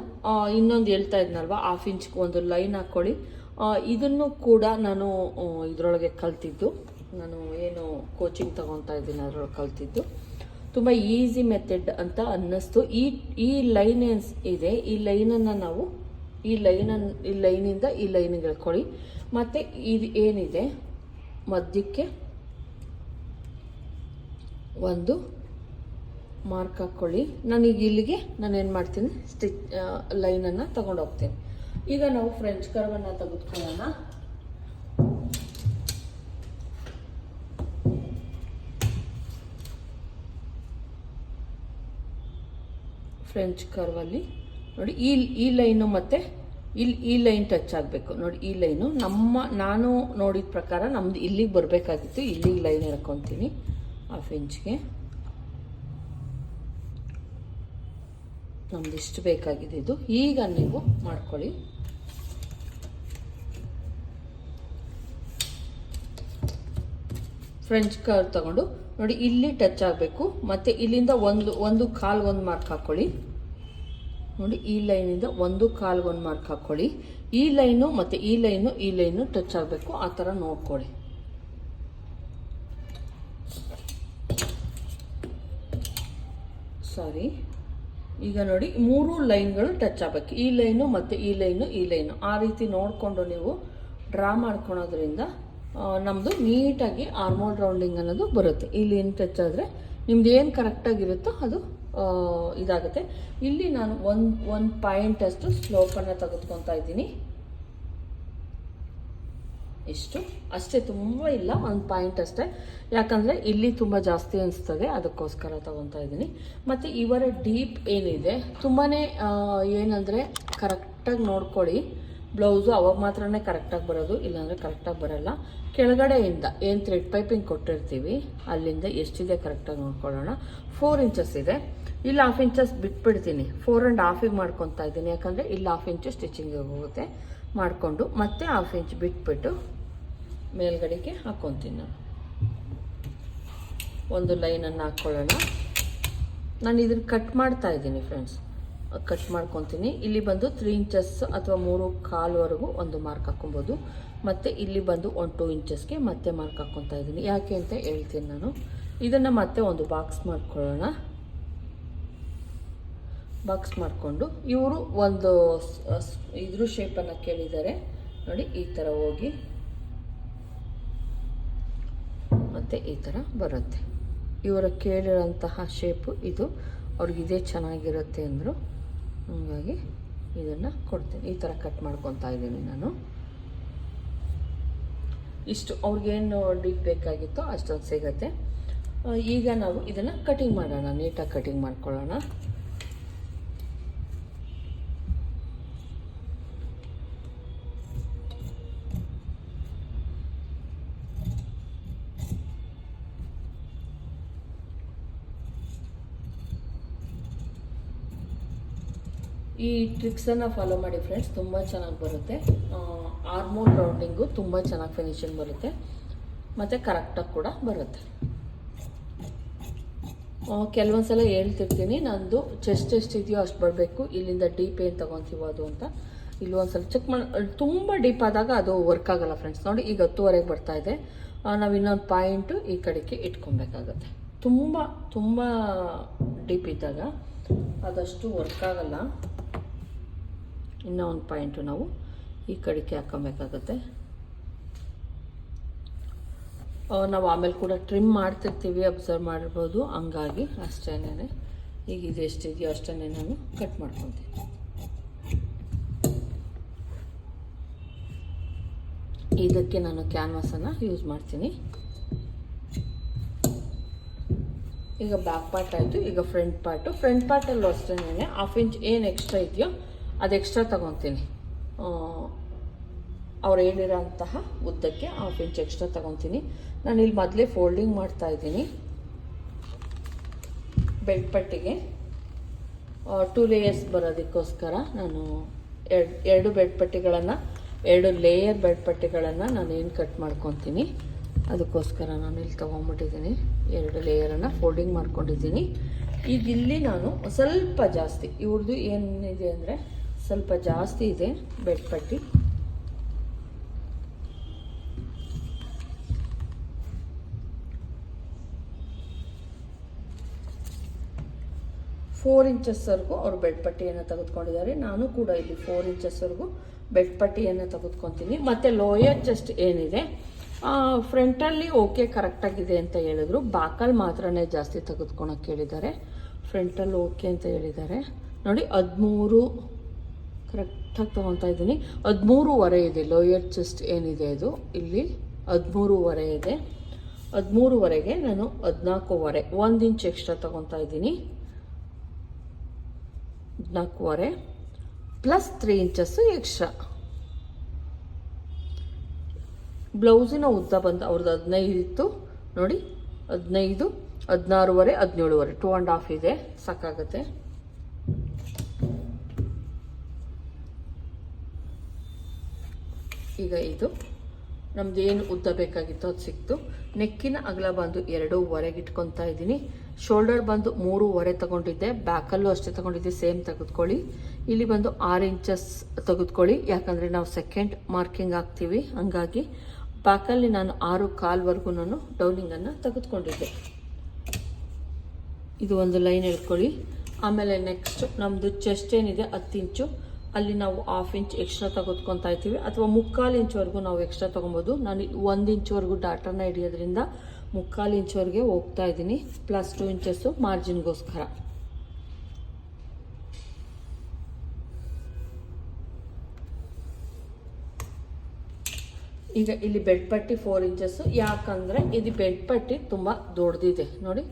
ಇನ್ನೊಂದು ಹೇಳ್ತಾ ಇದ್ನಲ್ವ, 1/2 ಇಂಚ್ಗೆ ಒಂದು ಲೈನ್ ಹಾಕ್ಕೊಳ್ಳಿ. ಇದನ್ನು ಕೂಡ ನಾನು ಇದರೊಳಗೆ ಕಲ್ತಿದ್ದು, ನಾನು ಏನು ಕೋಚಿಂಗ್ ತೊಗೊತಾ ಇದ್ದೀನಿ ಅದರೊಳಗೆ ಕಲ್ತಿದ್ದು. ತುಂಬ ಈಸಿ ಮೆಥಡ್ ಅಂತ ಅನ್ನಿಸ್ತು. ಈ ಲೈನ್ ಇದೆ, ಈ ಲೈನನ್ನು ನಾವು ಈ ಲೈನಿಂದ ಈ ಲೈನಿಗೆ ಎಳ್ಕೊಳ್ಳಿ. ಮತ್ತು ಇದು ಏನಿದೆ ಮಧ್ಯಕ್ಕೆ ಒಂದು ಮಾರ್ಕ್ ಹಾಕ್ಕೊಳ್ಳಿ. ನಾನೀಗ ಇಲ್ಲಿಗೆ ನಾನೇನು ಮಾಡ್ತೀನಿ, ಲೈನನ್ನು ತಗೊಂಡು ಹೋಗ್ತೀನಿ. ಈಗ ನಾವು ಫ್ರೆಂಚ್ ಕರ್ವನ್ನು ತೆಗೆದುಕೊಳ್ಳೋಣ. ಫ್ರೆಂಚ್ ಕರ್ವಲ್ಲಿ ನೋಡಿ, ಈ ಲೈನು ಮತ್ತು ಈ ಲೈನ್ ಟಚ್ ಆಗಬೇಕು. ನೋಡಿ, ಈ ಲೈನು ನಾನು ನೋಡಿದ ಪ್ರಕಾರ ನಮ್ಮದು ಇಲ್ಲಿಗೆ ಬರಬೇಕಾಗಿತ್ತು, ಇಲ್ಲಿಗೆ ಲೈನ್ ಎಳ್ಕೊತೀನಿ 1/2 ಇಂಚ್ಗೆ. ನಮ್ದು ಇಷ್ಟು ಬೇಕಾಗಿದೆ ಇದು. ಈಗ ನೀವು ಮಾಡ್ಕೊಳ್ಳಿ. ಫ್ರೆಂಚ್ ಕರ್ವ್ ತಗೊಂಡು ನೋಡಿ, ಇಲ್ಲಿ ಟಚ್ ಆಗಬೇಕು, ಮತ್ತು ಇಲ್ಲಿಂದ ಒಂದು ಕಾಲು ಒಂದು ಮಾರ್ಕ್ ಹಾಕ್ಕೊಳ್ಳಿ. ನೋಡಿ, ಈ ಲೈನಿಂದ 1/4 ಒಂದು ಮಾರ್ಕ್ ಹಾಕ್ಕೊಳ್ಳಿ. ಈ ಲೈನು ಮತ್ತು ಈ ಲೈನು ಟಚ್ ಆಗಬೇಕು, ಆ ಥರ ನೋಡ್ಕೊಳ್ಳಿ. ಸಾರಿ, ಈಗ ನೋಡಿ 3 ಲೈನ್ಗಳು ಟಚ್ ಆಗಬೇಕು, ಈ ಲೈನು ಮತ್ತು ಈ ಲೈನು ಆ ರೀತಿ ನೋಡಿಕೊಂಡು ನೀವು ಡ್ರಾ ಮಾಡ್ಕೊಳೋದ್ರಿಂದ ನಮ್ಮದು ನೀಟಾಗಿ ಆರ್ಮೋಲ್ ರೌಂಡಿಂಗ್ ಅನ್ನೋದು ಬರುತ್ತೆ. ಇಲ್ಲಿ ಏನು ಟಚ್ ಆದರೆ ನಿಮ್ದು ಏನು ಕರೆಕ್ಟಾಗಿರುತ್ತೋ ಅದು ಇದಾಗುತ್ತೆ. ಇಲ್ಲಿ ನಾನು ಒಂದು ಪಾಯಿಂಟ್ ಅಷ್ಟು ಸ್ಲೋಪನ್ನು ತೆಗೆದುಕೊತಾ ಇದ್ದೀನಿ. ಇಷ್ಟು ಅಷ್ಟೇ, ತುಂಬ ಇಲ್ಲ, ಒಂದು ಪಾಯಿಂಟ್ ಅಷ್ಟೇ. ಯಾಕಂದರೆ ಇಲ್ಲಿ ತುಂಬ ಜಾಸ್ತಿ ಅನಿಸ್ತದೆ, ಅದಕ್ಕೋಸ್ಕರ ತಗೊತಾ ಇದ್ದೀನಿ. ಮತ್ತು ಇವರ ಡೀಪ್ ಏನಿದೆ ತುಂಬಾ ಏನಂದರೆ ಕರೆಕ್ಟಾಗಿ ನೋಡ್ಕೊಳ್ಳಿ. ಬ್ಲೌಸು ಅವಾಗ ಮಾತ್ರನೇ ಕರೆಕ್ಟಾಗಿ ಬರೋದು, ಇಲ್ಲಾಂದರೆ ಕರೆಕ್ಟಾಗಿ ಬರೋಲ್ಲ. ಕೆಳಗಡೆಯಿಂದ ಏನು ಥ್ರೆಡ್ ಪೈಪಿಂಗ್ ಕೊಟ್ಟಿರ್ತೀವಿ ಅಲ್ಲಿಂದ ಎಷ್ಟಿದೆ ಕರೆಕ್ಟಾಗಿ ನೋಡ್ಕೊಳ್ಳೋಣ. 4 ಇಂಚಸ್ ಇದೆ, ಇಲ್ಲಿ 1/2 ಇಂಚಸ್ ಬಿಟ್ಬಿಡ್ತೀನಿ. 4 1/2 ಮಾಡ್ಕೊತಾ ಇದ್ದೀನಿ, ಯಾಕಂದರೆ ಇಲ್ಲಿ 1/2 ಇಂಚು ಸ್ಟಿಚಿಂಗಿಗೆ ಹೋಗುತ್ತೆ. ಮಾಡಿಕೊಂಡು ಮತ್ತೆ 1/2 ಇಂಚ್ ಬಿಟ್ಬಿಟ್ಟು ಮೇಲ್ಗಡೆಗೆ ಹಾಕ್ಕೊತೀನಿ. ನಾನು ಒಂದು ಲೈನನ್ನು ಹಾಕ್ಕೊಳ್ಳೋಣ. ನಾನು ಇದನ್ನು ಕಟ್ ಮಾಡ್ತಾ ಇದ್ದೀನಿ ಫ್ರೆಂಡ್ಸ್, ಕಟ್ ಮಾಡ್ಕೊತೀನಿ. ಇಲ್ಲಿ ಬಂದು 3 ಇಂಚಸ್ ಅಥವಾ 3.25 ಒಂದು ಮಾರ್ಕ್ ಹಾಕ್ಕೊಬೋದು. ಮತ್ತು ಇಲ್ಲಿ ಬಂದು 1-2 ಇಂಚಸ್ಗೆ ಮತ್ತೆ ಮಾರ್ಕ್ ಹಾಕ್ಕೊತಾ ಇದ್ದೀನಿ. ಯಾಕೆ ಅಂತ ಹೇಳ್ತೀನಿ ನಾನು. ಇದನ್ನು ಮತ್ತೆ ಒಂದು ಬಾಕ್ಸ್ ಮಾಡ್ಕೊಳ್ಳೋಣ. ಬಾಕ್ಸ್ ಮಾಡಿಕೊಂಡು ಇವರು ಒಂದು ಇದ್ರ ಶೇಪನ್ನು ಕೇಳಿದ್ದಾರೆ ನೋಡಿ, ಈ ಥರ ಹೋಗಿ ಮತ್ತು ಈ ಥರ ಬರುತ್ತೆ. ಇವರ ಕೇಳಿರೋಂತಹ ಶೇಪು ಇದು, ಅವ್ರಿಗಿದೇ ಚೆನ್ನಾಗಿರುತ್ತೆ ಅಂದರು. ಹಾಗಾಗಿ ಇದನ್ನು ಕೊಡ್ತೀನಿ. ಈ ಥರ ಕಟ್ ಮಾಡ್ಕೊತಾ ಇದ್ದೀನಿ ನಾನು. ಇಷ್ಟು ಅವ್ರಿಗೇನು ಡೀಪ್ ಬೇಕಾಗಿತ್ತೋ ಅಷ್ಟೊಂದು ಸಿಗುತ್ತೆ. ಈಗ ನಾವು ಇದನ್ನು ಕಟಿಂಗ್ ಮಾಡೋಣ, ನೀಟಾಗಿ ಕಟಿಂಗ್ ಮಾಡ್ಕೊಳ್ಳೋಣ. ಈ ಟ್ರಿಕ್ಸನ್ನು ಫಾಲೋ ಮಾಡಿ ಫ್ರೆಂಡ್ಸ್, ತುಂಬ ಚೆನ್ನಾಗಿ ಬರುತ್ತೆ. ಆರ್ಮೋಲ್ ರೌಂಡಿಂಗು ತುಂಬ ಚೆನ್ನಾಗಿ ಫಿನಿಶಿಂಗ್ ಬರುತ್ತೆ ಮತ್ತು ಕರೆಕ್ಟಾಗಿ ಕೂಡ ಬರುತ್ತೆ. ಕೆಲವೊಂದು ಸಲ ಹೇಳ್ತಿರ್ತೀನಿ, ನಂದು ಚೆಸ್ಟ್ ಎಷ್ಟಿದೆಯೋ ಅಷ್ಟು ಬರಬೇಕು, ಇಲ್ಲಿಂದ ಡೀಪ್ ಏನು ತೊಗೊತೀವೋ ಅದು ಅಂತ. ಇಲ್ಲಿ ಒಂದು ಸಲ ಚೆಕ್ ಮಾಡಿ, ತುಂಬ ಡೀಪ್ ಆದಾಗ ಅದು ವರ್ಕ್ ಆಗೋಲ್ಲ ಫ್ರೆಂಡ್ಸ್. ನೋಡಿ ಈಗ 10ವರೆಗೆ ಬರ್ತಾಯಿದೆ. ನಾವು ಇನ್ನೊಂದು ಪಾಯಿಂಟು ಈ ಕಡೆಗೆ ಇಟ್ಕೊಬೇಕಾಗತ್ತೆ. ತುಂಬ ಡೀಪ್ ಇದ್ದಾಗ ಅದಷ್ಟು ವರ್ಕ್ ಆಗಲ್ಲ. ಇನ್ನೂ ಒಂದು ಪಾಯಿಂಟು ನಾವು ಈ ಕಡೆಗೆ ಹಾಕ್ಕೊಬೇಕಾಗತ್ತೆ. ನಾವು ಆಮೇಲೆ ಕೂಡ ಟ್ರಿಮ್ ಮಾಡ್ತಿರ್ತೀವಿ, ಅಬ್ಸರ್ವ್ ಮಾಡಿರ್ಬೋದು. ಹಂಗಾಗಿ ಅಷ್ಟೇನೆ, ಈಗ ಇದು ಎಷ್ಟಿದೆಯೋ ಅಷ್ಟೇ ನಾನು ಕಟ್ ಮಾಡ್ಕೊತೀನಿ. ಇದಕ್ಕೆ ನಾನು ಕ್ಯಾನ್ವಾಸನ್ನು ಯೂಸ್ ಮಾಡ್ತೀನಿ. ಈಗ ಬ್ಯಾಕ್ ಪಾರ್ಟ್ ಆಯಿತು. ಈಗ ಫ್ರಂಟ್ ಪಾರ್ಟಲ್ಲೂ ಅಷ್ಟೇ 1/2 ಇಂಚ್ ಏನು ಎಕ್ಸ್ಟ್ರಾ ಇದೆಯೋ ಅದು ಎಕ್ಸ್ಟ್ರಾ ತೊಗೊತೀನಿ. ಅವ್ರು ಹೇಳಿರೋಂತಹ ಉದ್ದಕ್ಕೆ 1/2 ಇಂಚ್ ಎಕ್ಸ್ಟ್ರಾ ತೊಗೊತೀನಿ. ನಾನು ಇಲ್ಲಿ ಮೊದಲೇ ಫೋಲ್ಡಿಂಗ್ ಮಾಡ್ತಾ ಇದ್ದೀನಿ. ಬೆಲ್ಟ್ ಪಟ್ಟಿಗೆ 2 ಲೇಯರ್ಸ್ ಬರೋದಕ್ಕೋಸ್ಕರ ನಾನು ಎರಡು ಬೆಲ್ಟ್ ಪಟ್ಟಿಗಳನ್ನು, 2 ಲೇಯರ್ ಬೆಲ್ಟ್ ಪಟ್ಟಿಗಳನ್ನು ನಾನು ಏನು ಕಟ್ ಮಾಡ್ಕೊತೀನಿ, ಅದಕ್ಕೋಸ್ಕರ ನಾನು ಇಲ್ಲಿ ತೊಗೊಂಡ್ಬಿಟ್ಟಿದ್ದೀನಿ. 2 ಲೇಯರನ್ನು ಫೋಲ್ಡಿಂಗ್ ಮಾಡ್ಕೊಂಡಿದ್ದೀನಿ. ಈಗ ಇಲ್ಲಿ ನಾನು ಸ್ವಲ್ಪ ಜಾಸ್ತಿ, ಇವ್ರದ್ದು ಏನಿದೆ ಅಂದರೆ ಸ್ವಲ್ಪ ಜಾಸ್ತಿ ಇದೆ ಬೆಲ್ಟ್ ಪಟ್ಟಿ. ಫೋರ್ ಇಂಚಸ್ವರೆಗೂ ಅವರು ಬೆಲ್ಟ್ ಪಟ್ಟಿಯನ್ನು ತೆಗೆದುಕೊಂಡಿದ್ದಾರೆ. ನಾನು ಕೂಡ ಇಲ್ಲಿ 4 ಇಂಚಸ್ವರೆಗೂ ಬೆಲ್ಟ್ ಪಟ್ಟಿಯನ್ನು ತೆಗೆದುಕೊತೀನಿ. ಮತ್ತು ಲೋಯರ್ ಚೆಸ್ಟ್ ಏನಿದೆ ಫ್ರಂಟಲ್ಲಿ ಓಕೆ ಕರೆಕ್ಟಾಗಿದೆ ಅಂತ ಹೇಳಿದ್ರು, ಬ್ಯಾಕಲ್ಲಿ ಮಾತ್ರನೇ ಜಾಸ್ತಿ ತೆಗೆದುಕೊಳಕ್ಕೆ ಹೇಳಿದ್ದಾರೆ. ಫ್ರಂಟಲ್ಲಿ ಓಕೆ ಅಂತ ಹೇಳಿದ್ದಾರೆ. ನೋಡಿ 13 ಕರೆಕ್ಟಾಗಿ ತೊಗೊತಾ ಇದ್ದೀನಿ. 13.25 ಇದೆ ಲೋಯರ್ ಚೆಸ್ಟ್ ಏನಿದೆ ಇದು, ಇಲ್ಲಿ 13.25 ಇದೆ. 13.25ಗೆ ನಾನು 14.25 1 ಇಂಚ್ ಎಕ್ಸ್ಟ್ರಾ ತೊಗೊತಾ ಇದ್ದೀನಿ. 14.25 ಪ್ಲಸ್ 3 ಇಂಚಸ್ಸು ಎಕ್ಸ್ಟ್ರಾ. ಬ್ಲೌಸಿನ ಉದ್ದ ಬಂದು ಅವ್ರದ್ದು 15 ಇತ್ತು ನೋಡಿ, 15, 16.25, 17.25 2 1/2 ಇದೆ, ಸಾಕಾಗುತ್ತೆ. ಈಗ ಇದು ನಮ್ದು ಏನು ಉದ್ದ ಬೇಕಾಗಿತ್ತು ಅದು ಸಿಕ್ತು. ನೆಕ್ಕಿನ ಅಗಲ ಬಂದು 2.25 ಇಟ್ಕೊತಾ ಇದ್ದೀನಿ. ಶೋಲ್ಡರ್ ಬಂದು 3.25 ತಗೊಂಡಿದ್ದೆ, ಬ್ಯಾಕಲ್ಲೂ ಅಷ್ಟೇ ತಗೊಂಡಿದ್ದೆ, ಸೇಮ್ ತೆಗೆದುಕೊಳ್ಳಿ. ಇಲ್ಲಿ ಬಂದು 6 ಇಂಚಸ್ ತೆಗೆದುಕೊಳ್ಳಿ, ಯಾಕಂದರೆ ನಾವು ಸೆಕೆಂಡ್ ಮಾರ್ಕಿಂಗ್ ಹಾಕ್ತೀವಿ. ಹಂಗಾಗಿ ಬ್ಯಾಕಲ್ಲಿ ನಾನು 6.25ವರೆಗೂ ನಾನು ಡೌನಿಂಗನ್ನು ತೆಗೆದುಕೊಂಡಿದ್ದೆ. ಇದು ಒಂದು ಲೈನ್ ಹೇಳ್ಕೊಳ್ಳಿ. ಆಮೇಲೆ ನೆಕ್ಸ್ಟ್ ನಮ್ಮದು ಚೆಸ್ಟ್ ಏನಿದೆ 10 ಇಂಚು, ಅಲ್ಲಿ ನಾವು 1/2 ಇಂಚ್ ಎಕ್ಸ್ಟ್ರಾ ತೆಗೆದುಕೊತಾ ಇದ್ದೀವಿ, ಅಥವಾ 3/4 ಇಂಚ್ವರೆಗೂ ನಾವು ಎಕ್ಸ್ಟ್ರಾ ತೊಗೊಬೋದು. ನಾನು 1 ಇಂಚ್ವರೆಗೂ ಡಾಟರ್ನ ಹಿಡಿಯೋದ್ರಿಂದ 3/4 ಇಂಚ್ವರೆಗೆ ಹೋಗ್ತಾ ಇದ್ದೀನಿ, ಪ್ಲಸ್ 2 ಇಂಚಸ್ಸು ಮಾರ್ಜಿನ್ಗೋಸ್ಕರ. ಈಗ ಇಲ್ಲಿ ಬೆಡ್ ಪಟ್ಟಿ 4 ಇಂಚಸ್ಸು, ಯಾಕಂದರೆ ಇದು ಬೆಡ್ ಪಟ್ಟಿ ತುಂಬ ದೊಡ್ಡದಿದೆ ನೋಡಿ.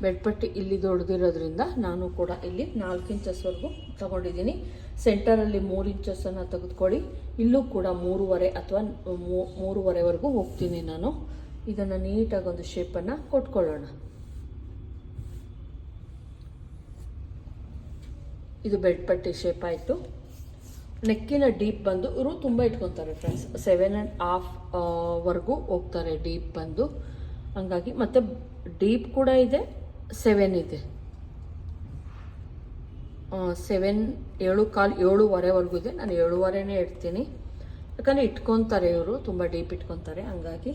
ಬೆಡ್ ಪಟ್ಟಿ ಇಲ್ಲಿ ದೊಡ್ಡದಿರೋದ್ರಿಂದ ನಾನು ಕೂಡ ಇಲ್ಲಿ 4 ಇಂಚಸ್ವರೆಗೂ ತಗೊಂಡಿದ್ದೀನಿ. ಸೆಂಟರಲ್ಲಿ 3 ಇಂಚಸ್ಸನ್ನು ತೆಗೆದುಕೊಳ್ಳಿ. ಇಲ್ಲೂ ಕೂಡ 3.5 ಅಥವಾ 3.5ವರೆಗೂ ಹೋಗ್ತೀನಿ ನಾನು. ಇದನ್ನು ನೀಟಾಗಿ ಒಂದು ಶೇಪನ್ನು ಕೊಟ್ಕೊಳ್ಳೋಣ. ಇದು ಬೆಡ್ ಪಟ್ಟಿ ಶೇಪ್ ಆಯಿತು. ನೆಕ್ಕಿನ ಡೀಪ್ ಬಂದು ಇವರು ತುಂಬ ಇಟ್ಕೊತಾರೆ ಫ್ರೆಂಡ್ಸ್, 7.5ವರೆಗೂ ಹೋಗ್ತಾರೆ ಡೀಪ್ ಬಂದು. ಹಂಗಾಗಿ ಮತ್ತು ಡೀಪ್ ಕೂಡ ಇದೆ, 7 ಇದೆ, 7.25 ಇದೆ. ನಾನು 7.5 ಇಡ್ತೀನಿ, ಯಾಕಂದರೆ ಇಟ್ಕೊತಾರೆ ಇವರು, ತುಂಬ ಡೀಪ್ ಇಟ್ಕೊತಾರೆ. ಹಂಗಾಗಿ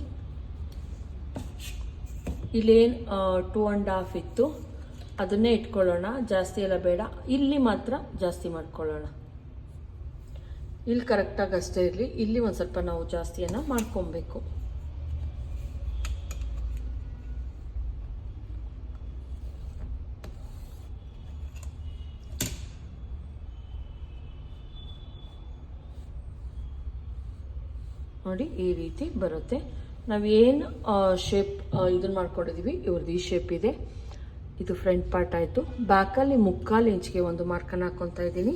ಇಲ್ಲೇನು 2.5 ಇತ್ತು ಅದನ್ನೇ ಇಟ್ಕೊಳ್ಳೋಣ, ಜಾಸ್ತಿ ಎಲ್ಲ ಬೇಡ. ಇಲ್ಲಿ ಮಾತ್ರ ಜಾಸ್ತಿ ಮಾಡ್ಕೊಳ್ಳೋಣ, ಇಲ್ಲಿ ಕರೆಕ್ಟಾಗಿ ಅಷ್ಟೇ ಇರಲಿ. ಇಲ್ಲಿ ಒಂದು ಸ್ವಲ್ಪ ನಾವು ಜಾಸ್ತಿಯನ್ನು ಮಾಡ್ಕೊಬೇಕು. ನೋಡಿ ಈ ರೀತಿ ಬರುತ್ತೆ. ನಾವೇನು ಶೇಪ್ ಇದನ್ನು ಮಾಡ್ಕೊಂಡಿದ್ದೀವಿ, ಇವ್ರದ್ದು ಈ ಶೇಪ್ ಇದೆ. ಇದು ಫ್ರಂಟ್ ಪಾರ್ಟ್ ಆಯಿತು. ಬ್ಯಾಕಲ್ಲಿ 3/4 ಇಂಚ್ಗೆ ಒಂದು ಮಾರ್ಕನ್ನು ಹಾಕ್ಕೊತಾ ಇದ್ದೀನಿ.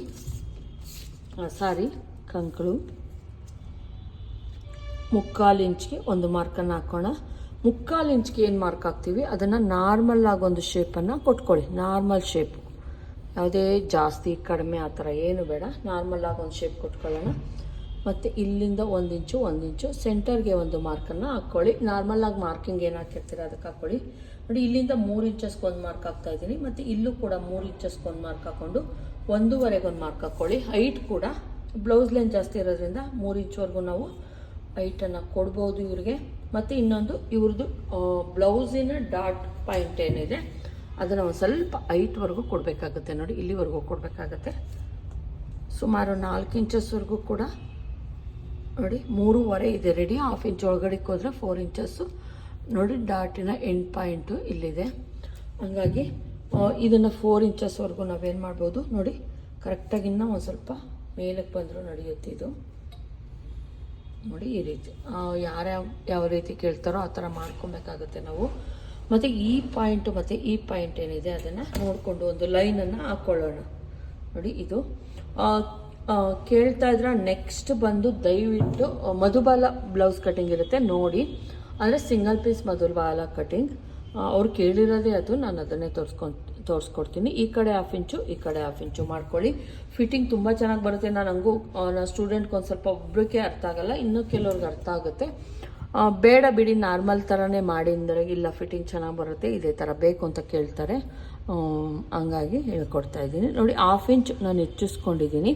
ಕಂಕಳು 3/4 ಇಂಚ್ಗೆ ಒಂದು ಮಾರ್ಕನ್ನು ಹಾಕೋಣ. 3/4 ಇಂಚ್ಗೆ ಏನು ಮಾರ್ಕ್ ಹಾಕ್ತೀವಿ ಅದನ್ನು ನಾರ್ಮಲ್ ಆಗಿ ಒಂದು ಶೇಪನ್ನು ಕೊಟ್ಕೊಳ್ಳಿ. ನಾರ್ಮಲ್ ಶೇಪು, ಯಾವುದೇ ಜಾಸ್ತಿ ಕಡಿಮೆ ಆ ಥರ ಏನು ಬೇಡ, ನಾರ್ಮಲ್ ಆಗಿ ಒಂದು ಶೇಪ್ ಕೊಟ್ಕೊಳ್ಳೋಣ. ಮತ್ತು ಇಲ್ಲಿಂದ 1 ಇಂಚು ಸೆಂಟರ್ಗೆ ಒಂದು ಮಾರ್ಕನ್ನು ಹಾಕ್ಕೊಳ್ಳಿ. ನಾರ್ಮಲ್ ಆಗಿ ಮಾರ್ಕಿಂಗ್ ಏನು ಹಾಕಿರ್ತೀರ ಅದಕ್ಕೆ ಹಾಕ್ಕೊಳ್ಳಿ. ನೋಡಿ ಇಲ್ಲಿಂದ 3 ಇಂಚಸ್ಗೆ ಒಂದು ಮಾರ್ಕ್ ಹಾಕ್ತಾ ಇದ್ದೀನಿ, ಮತ್ತು ಇಲ್ಲೂ ಕೂಡ 3 ಇಂಚಸ್ಗೆ ಒಂದು ಮಾರ್ಕ್ ಹಾಕ್ಕೊಂಡು 1.5 ಒಂದು ಮಾರ್ಕ್ ಹಾಕ್ಕೊಳ್ಳಿ. ಹೈಟ್ ಕೂಡ ಬ್ಲೌಸ್ ಲೈನ್ ಜಾಸ್ತಿ ಇರೋದ್ರಿಂದ 3 ಇಂಚ್ವರೆಗೂ ನಾವು ಹೈಟನ್ನು ಕೊಡ್ಬೋದು ಇವ್ರಿಗೆ. ಮತ್ತು ಇನ್ನೊಂದು ಇವ್ರದ್ದು ಬ್ಲೌಸಿನ ಡಾಟ್ ಪಾಯಿಂಟ್ ಏನಿದೆ ಅದನ್ನು ಒಂದು ಸ್ವಲ್ಪ ಹೈಟ್ವರೆಗೂ ಕೊಡಬೇಕಾಗುತ್ತೆ. ನೋಡಿ ಇಲ್ಲಿವರೆಗೂ ಕೊಡಬೇಕಾಗತ್ತೆ, ಸುಮಾರು 4 ಇಂಚಸ್ವರೆಗೂ ಕೂಡ. ನೋಡಿ 3.5 ಇದೆ ರೆಡಿ. 1/2 ಇಂಚ್ ಒಳಗಡೆಗೆ ಹೋದರೆ 4 ಇಂಚಸ್ಸು. ನೋಡಿ ಡಾಟಿನ ಎಂಡ್ ಪಾಯಿಂಟು ಇಲ್ಲಿದೆ. ಹಂಗಾಗಿ ಇದನ್ನು 4 ಇಂಚಸ್ವರೆಗೂ ನಾವೇನು ಮಾಡ್ಬೋದು ನೋಡಿ, ಕರೆಕ್ಟಾಗಿ ಇನ್ನೂ ಒಂದು ಸ್ವಲ್ಪ ಮೇಲಕ್ಕೆ ಬಂದರೂ ನಡೆಯುತ್ತೆ ಇದು. ನೋಡಿ ಈ ರೀತಿ ಯಾವ ರೀತಿ ಕೇಳ್ತಾರೋ ಆ ಥರ ಮಾಡ್ಕೊಬೇಕಾಗುತ್ತೆ ನಾವು. ಮತ್ತು ಈ ಪಾಯಿಂಟು ಮತ್ತು ಈ ಪಾಯಿಂಟ್ ಏನಿದೆ ಅದನ್ನು ನೋಡಿಕೊಂಡು ಒಂದು ಲೈನನ್ನು ಹಾಕ್ಕೊಳ್ಳೋಣ. ನೋಡಿ ಇದು ಕೇಳ್ತಾ ಇದ್ರೆ ನೆಕ್ಸ್ಟ್ ಬಂದು ದಯವಿಟ್ಟು ಮಧುಬಾಲ ಬ್ಲೌಸ್ ಕಟಿಂಗ್ ಇರುತ್ತೆ ನೋಡಿ, ಅಂದರೆ ಸಿಂಗಲ್ ಪೀಸ್ ಮಧುಬಾಲ ಕಟಿಂಗ್. ಅವ್ರು ಕೇಳಿರೋದೇ ಅದು, ನಾನು ಅದನ್ನೇ ತೋರಿಸ್ಕೊಡ್ತೀನಿ. ಈ ಕಡೆ 1/2 ಇಂಚು, ಈ ಕಡೆ 1/2 ಇಂಚು ಮಾಡ್ಕೊಳ್ಳಿ. ಫಿಟ್ಟಿಂಗ್ ತುಂಬ ಚೆನ್ನಾಗಿ ಬರುತ್ತೆ. ನಾನು ಸ್ಟೂಡೆಂಟ್ಗೆ ಒಂದು ಸ್ವಲ್ಪ ಒಬ್ಬರಿಗೆ ಅರ್ಥ ಆಗಲ್ಲ, ಇನ್ನೂ ಕೆಲವ್ರಿಗೆ ಅರ್ಥ ಆಗುತ್ತೆ. ಬೇಡ ಬಿಡಿ ನಾರ್ಮಲ್ ಥರನೇ ಮಾಡಿ ಅಂದರೆ ಇಲ್ಲ ಫಿಟ್ಟಿಂಗ್ ಚೆನ್ನಾಗಿ ಬರುತ್ತೆ, ಇದೇ ಥರ ಬೇಕು ಅಂತ ಕೇಳ್ತಾರೆ. ಹಂಗಾಗಿ ಹೇಳ್ಕೊಡ್ತಾ ಇದ್ದೀನಿ. ನೋಡಿ 1/2 ಇಂಚ್ ನಾನು ಹೆಚ್ಚಿಸ್ಕೊಂಡಿದ್ದೀನಿ.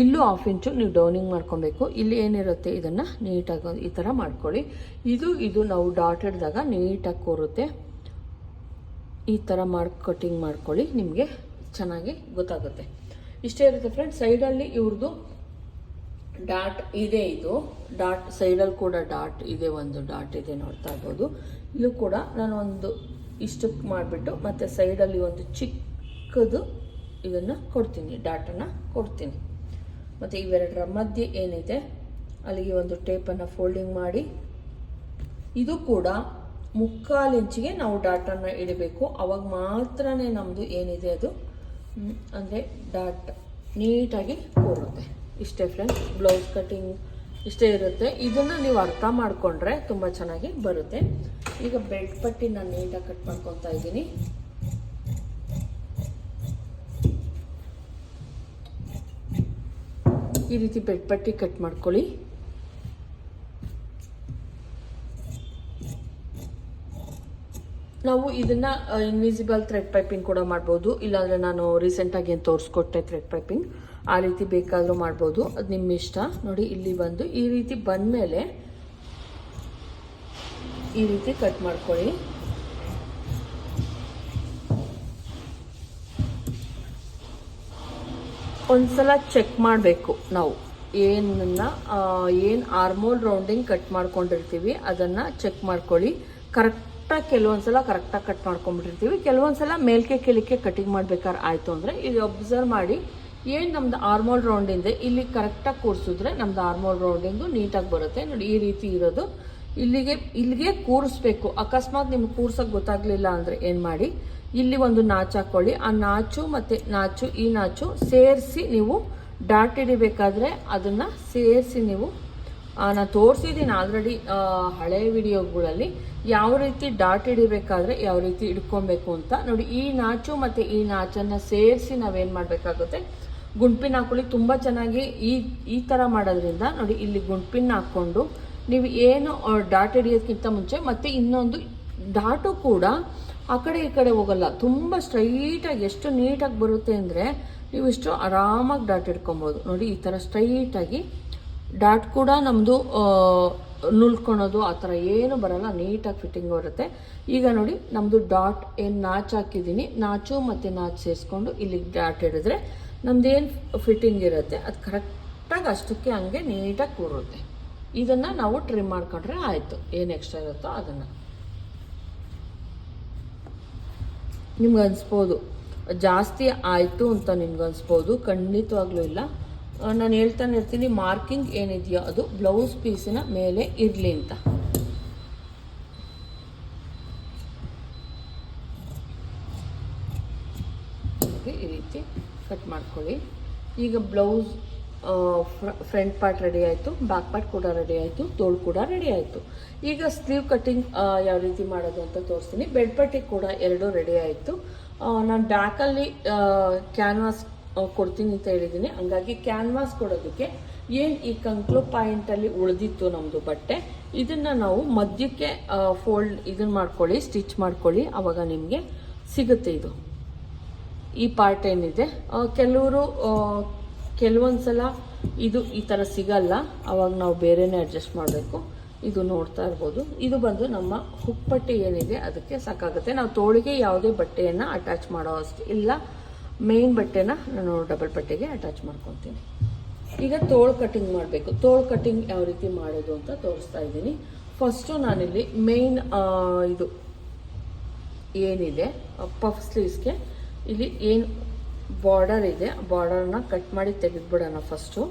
ಇಲ್ಲೂ 1/2 ಇಂಚು ನೀವು ಡೌನಿಂಗ್ ಮಾಡ್ಕೊಬೇಕು. ಇಲ್ಲಿ ಏನಿರುತ್ತೆ ಇದನ್ನು ನೀಟಾಗಿ ಈ ಥರ ಮಾಡ್ಕೊಳ್ಳಿ. ಇದು ನಾವು ಡಾಟ್ ಹಿಡಿದಾಗ ನೀಟಾಗಿ ಕೂರುತ್ತೆ. ಈ ಥರ ಕಟಿಂಗ್ ಮಾಡ್ಕೊಳ್ಳಿ, ನಿಮಗೆ ಚೆನ್ನಾಗಿ ಗೊತ್ತಾಗುತ್ತೆ. ಇಷ್ಟೇ ಇರುತ್ತೆ ಫ್ರೆಂಡ್ಸ್. ಸೈಡಲ್ಲಿ ಇವ್ರದ್ದು ಡಾಟ್ ಇದೆ, ಇದು ಡಾಟ್ ಸೈಡಲ್ಲಿ ಕೂಡ ಡಾಟ್ ಇದೆ, ಒಂದು ಡಾಟ್ ಇದೆ ನೋಡ್ತಾ ಇರ್ಬೋದು. ಇಲ್ಲೂ ಕೂಡ ನಾನು ಒಂದು ಇಷ್ಟಕ್ಕೆ ಮಾಡಿಬಿಟ್ಟು ಮತ್ತು ಸೈಡಲ್ಲಿ ಒಂದು ಚಿಕ್ಕದು ಇದನ್ನು ಕೊಡ್ತೀನಿ, ಡಾಟನ್ನು ಕೊಡ್ತೀನಿ. ಮತ್ತು ಇವೆರಡರ ಮಧ್ಯೆ ಏನಿದೆ ಅಲ್ಲಿಗೆ ಒಂದು ಟೇಪನ್ನು ಫೋಲ್ಡಿಂಗ್ ಮಾಡಿ, ಇದು ಕೂಡ 3/4 ಇಂಚಿಗೆ ನಾವು ಡಾಟನ್ನು ಇಡಬೇಕು. ಅವಾಗ ಮಾತ್ರ ನಮ್ಮದು ಏನಿದೆ ಅದು ಅಂದರೆ ಡಾಟ್ ನೀಟಾಗಿ ಕೂರುತ್ತೆ. ಇಷ್ಟೇ ಫ್ರೆಂಡ್ಸ್, ಬ್ಲೌಸ್ ಕಟಿಂಗ್ ಇಷ್ಟೇ ಇರುತ್ತೆ. ಇದನ್ನು ನೀವು ಅರ್ಥ ಮಾಡಿಕೊಂಡ್ರೆ ತುಂಬ ಚೆನ್ನಾಗಿ ಬರುತ್ತೆ. ಈಗ ಬೆಲ್ಟ್ ಪಟ್ಟಿ ನಾನು ನೀಟಾಗಿ ಕಟ್ ಮಾಡ್ಕೊತಾ ಇದ್ದೀನಿ. ಈ ರೀತಿ ಬೆಲ್ಟ್ ಪಟ್ಟಿ ಕಟ್ ಮಾಡ್ಕೊಳ್ಳಿ. ನಾವು ಇದನ್ನು ಇನ್ವಿಸಿಬಲ್ ಥ್ರೆಡ್ ಪೈಪಿಂಗ್ ಕೂಡ ಮಾಡ್ಬೋದು, ಇಲ್ಲಾಂದರೆ ನಾನು ರೀಸೆಂಟಾಗಿ ಏನು ತೋರಿಸ್ಕೊಟ್ಟೆ ಥ್ರೆಡ್ ಪೈಪಿಂಗ್, ಆ ರೀತಿ ಬೇಕಾದರೂ ಮಾಡ್ಬೋದು, ಅದು ನಿಮ್ಮ ಇಷ್ಟ. ನೋಡಿ ಇಲ್ಲಿ ಬಂದು ಈ ರೀತಿ ಬಂದಮೇಲೆ ಈ ರೀತಿ ಕಟ್ ಮಾಡ್ಕೊಳ್ಳಿ. ಒಂದ್ಸಲ ಚೆಕ್ ಮಾಡಬೇಕು ನಾವು ಏನು ಆರ್ಮೋಲ್ ರೌಂಡಿಂಗ್ ಕಟ್ ಮಾಡ್ಕೊಂಡಿರ್ತೀವಿ ಅದನ್ನು ಚೆಕ್ ಮಾಡ್ಕೊಳ್ಳಿ. ಕರೆಕ್ಟಾಗಿ ಕೆಲವೊಂದ್ಸಲ ಕರೆಕ್ಟಾಗಿ ಕಟ್ ಮಾಡ್ಕೊಂಡ್ಬಿಟ್ಟಿರ್ತೀವಿ, ಕೆಲವೊಂದ್ಸಲ ಮೇಲ್ಕೆ ಕೆಳಕ್ಕೆ ಕಟಿಂಗ್ ಮಾಡ್ಬೇಕಾದ್ರೆ ಆಯಿತು ಅಂದರೆ ಇಲ್ಲಿ ಒಬ್ಸರ್ವ್ ಮಾಡಿ ಏನು ನಮ್ದು ಆರ್ಮೋಲ್ ರೌಂಡಿಂದ ಇಲ್ಲಿ ಕರೆಕ್ಟಾಗಿ ಕೂರಿಸಿದ್ರೆ ನಮ್ದು ಆರ್ಮೋಲ್ ರೌಂಡಿಂಗು ನೀಟಾಗಿ ಬರುತ್ತೆ. ನೋಡಿ ಈ ರೀತಿ ಇರೋದು ಇಲ್ಲಿಗೆ ಕೂರಿಸ್ಬೇಕು. ಅಕಸ್ಮಾತ್ ನಿಮ್ಗೆ ಕೂರ್ಸೋಕೆ ಗೊತ್ತಾಗಲಿಲ್ಲ ಅಂದರೆ ಏನು ಮಾಡಿ, ಇಲ್ಲಿ ಒಂದು ನಾಚು ಹಾಕ್ಕೊಳ್ಳಿ. ಆ ನಾಚು ಮತ್ತು ಈ ನಾಚು ಸೇರಿಸಿ ನೀವು ಡಾಟ್ ಹಿಡಿಬೇಕಾದ್ರೆ ಅದನ್ನು ಸೇರಿಸಿ ನೀವು ನಾನು ತೋರಿಸಿದ್ದೀನಿ ಆಲ್ರೆಡಿ ಹಳೆ ವಿಡಿಯೋಗಳಲ್ಲಿ ಯಾವ ರೀತಿ ಡಾಟ್ ಹಿಡಿಬೇಕಾದ್ರೆ ಯಾವ ರೀತಿ ಹಿಡ್ಕೊಬೇಕು ಅಂತ. ನೋಡಿ ಈ ನಾಚು ಮತ್ತು ಈ ನಾಚನ್ನು ಸೇರಿಸಿ ನಾವೇನು ಮಾಡಬೇಕಾಗುತ್ತೆ, ಗುಂಡ್ಪಿನ ಹಾಕೊಳ್ಳಿ. ತುಂಬ ಚೆನ್ನಾಗಿ ಈ ಥರ ಮಾಡೋದ್ರಿಂದ ನೋಡಿ ಇಲ್ಲಿ ಗುಂಡ್ಪಿನ ಹಾಕ್ಕೊಂಡು ನೀವು ಏನು ಡಾಟ್ ಹಿಡಿಯೋದಕ್ಕಿಂತ ಮುಂಚೆ ಮತ್ತು ಇನ್ನೊಂದು ಡಾಟು ಕೂಡ ಆ ಕಡೆ ಈ ಕಡೆ ಹೋಗಲ್ಲ, ತುಂಬ ಸ್ಟ್ರೈಟಾಗಿ ಎಷ್ಟು ನೀಟಾಗಿ ಬರುತ್ತೆ ಅಂದರೆ ನೀವು ಇಷ್ಟು ಆರಾಮಾಗಿ ಡಾಟ್ ಹಿಡ್ಕೊಬೋದು. ನೋಡಿ ಈ ಥರ ಸ್ಟ್ರೈಟಾಗಿ ಡಾಟ್ ಕೂಡ ನಮ್ಮದು ನುಲ್ಕೊಳೋದು ಆ ಥರ ಏನು ಬರಲ್ಲ, ನೀಟಾಗಿ ಫಿಟ್ಟಿಂಗ್ ಬರುತ್ತೆ. ಈಗ ನೋಡಿ ನಮ್ಮದು ಡಾಟ್ ಏನು ನಾಚು ಹಾಕಿದ್ದೀನಿ, ನಾಚು ಮತ್ತು ನಾಚು ಸೇರಿಸ್ಕೊಂಡು ಇಲ್ಲಿಗೆ ಡಾಟ್ ಹಿಡಿದ್ರೆ ನಮ್ದೇನು ಫಿಟ್ಟಿಂಗ್ ಇರುತ್ತೆ ಅದು ಕರೆಕ್ಟಾಗಿ ಅಷ್ಟಕ್ಕೆ ಹಂಗೆ ನೀಟಾಗಿ ಕೂರುತ್ತೆ. ಇದನ್ನು ನಾವು ಟ್ರಿಮ್ ಮಾಡ್ಕೊಂಡ್ರೆ ಆಯಿತು. ಏನು ಎಕ್ಸ್ಟ್ರಾ ಇರುತ್ತೋ ಅದನ್ನು. ನಿಮ್ಗೆ ಅನಿಸ್ಬೋದು ಜಾಸ್ತಿ ಆಯಿತು ಅಂತ ನಿಮ್ಗೆ ಅನಿಸ್ಬೋದು, ಖಂಡಿತವಾಗ್ಲೂ ಇಲ್ಲ. ನಾನು ಹೇಳ್ತಾನೆ ಇರ್ತೀನಿ ಮಾರ್ಕಿಂಗ್ ಏನಿದೆಯೋ ಅದು ಬ್ಲೌಸ್ ಪೀಸಿನ ಮೇಲೆ ಇರಲಿ ಅಂತ. ಈ ರೀತಿ ಕಟ್ ಮಾಡ್ಕೊಳ್ಳಿ. ಈಗ ಬ್ಲೌಸ್ ಫ್ರಂಟ್ ಪಾರ್ಟ್ ರೆಡಿ ಆಯಿತು, ಬ್ಯಾಕ್ ಪಾರ್ಟ್ ಕೂಡ ರೆಡಿ ಆಯಿತು, ತೋಳು ಕೂಡ ರೆಡಿ ಆಯಿತು. ಈಗ ಸ್ಲೀವ್ ಕಟ್ಟಿಂಗ್ ಯಾವ ರೀತಿ ಮಾಡೋದು ಅಂತ ತೋರಿಸ್ತೀನಿ. ಬೆಡ್ ಪಟ್ಟಿ ಕೂಡ ಎರಡೂ ರೆಡಿ ಆಯಿತು. ನಾನು ಬ್ಯಾಕಲ್ಲಿ ಕ್ಯಾನ್ವಾಸ್ ಕೊಡ್ತೀನಿ ಅಂತ ಹೇಳಿದ್ದೀನಿ, ಹಂಗಾಗಿ ಕ್ಯಾನ್ವಾಸ್ ಕೊಡೋದಕ್ಕೆ ಏನು ಈ ಕಂಕ್ಲು ಪಾಯಿಂಟಲ್ಲಿ ಉಳಿದಿತ್ತು ನಮ್ಮದು ಬಟ್ಟೆ, ಇದನ್ನು ನಾವು ಮಧ್ಯಕ್ಕೆ ಇದನ್ನು ಮಾಡ್ಕೊಳ್ಳಿ, ಸ್ಟಿಚ್ ಮಾಡ್ಕೊಳ್ಳಿ. ಆವಾಗ ನಿಮಗೆ ಸಿಗುತ್ತೆ ಇದು ಈ ಪಾರ್ಟ್ ಏನಿದೆ. ಕೆಲವೊಂದು ಸಲ ಇದು ಈ ಥರ ಸಿಗಲ್ಲ, ಆವಾಗ ನಾವು ಬೇರೆನೇ ಅಡ್ಜಸ್ಟ್ ಮಾಡಬೇಕು. ಇದು ನೋಡ್ತಾ ಇರ್ಬೋದು, ಇದು ಬಂದು ನಮ್ಮ ಹುಕ್ಕಪಟ್ಟಿ ಏನಿದೆ ಅದಕ್ಕೆ ಸಾಕಾಗುತ್ತೆ. ನಾವು ತೋಳಿಗೆ ಯಾವುದೇ ಬಟ್ಟೆಯನ್ನು ಅಟ್ಯಾಚ್ ಮಾಡೋ ಅಷ್ಟು ಇಲ್ಲ, ಮೇನ್ ಬಟ್ಟೆನ ನಾನು ಡಬಲ್ ಪಟ್ಟಿಗೆ ಅಟ್ಯಾಚ್ ಮಾಡ್ಕೊತೀನಿ. ಈಗ ತೋಳು ಕಟಿಂಗ್ ಮಾಡಬೇಕು. ತೋಳು ಕಟಿಂಗ್ ಯಾವ ರೀತಿ ಮಾಡೋದು ಅಂತ ತೋರಿಸ್ತಾ ಇದ್ದೀನಿ. ಫಸ್ಟು ನಾನಿಲ್ಲಿ ಮೇನ್ ಇದು ಏನಿದೆ ಪಫ್ ಸ್ಲೀವ್ಸ್ಗೆ ಇಲ್ಲಿ ಏನು ಬಾರ್ಡರ್ ಇದೆ, ಬಾರ್ಡರ್ನ ಕಟ್ ಮಾಡಿ ತೆಗೆದುಬಿಡೋಣ ಫಸ್ಟು.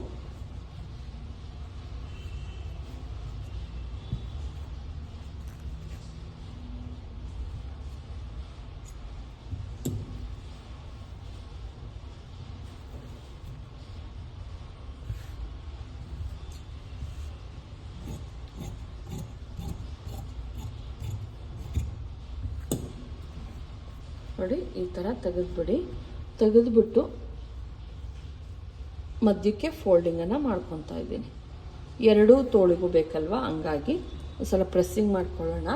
ನೋಡಿ ಈ ಥರ ತೆಗೆದುಬಿಟ್ಟು ಮಧ್ಯಕ್ಕೆ ಫೋಲ್ಡಿಂಗನ್ನು ಮಾಡ್ಕೊತಾ ಇದ್ದೀನಿ. ಎರಡೂ ತೋಳಿಗೂ ಬೇಕಲ್ವಾ, ಹಂಗಾಗಿ ಒಂದು ಸಲ ಪ್ರೆಸ್ಸಿಂಗ್ ಮಾಡ್ಕೊಳ್ಳೋಣ.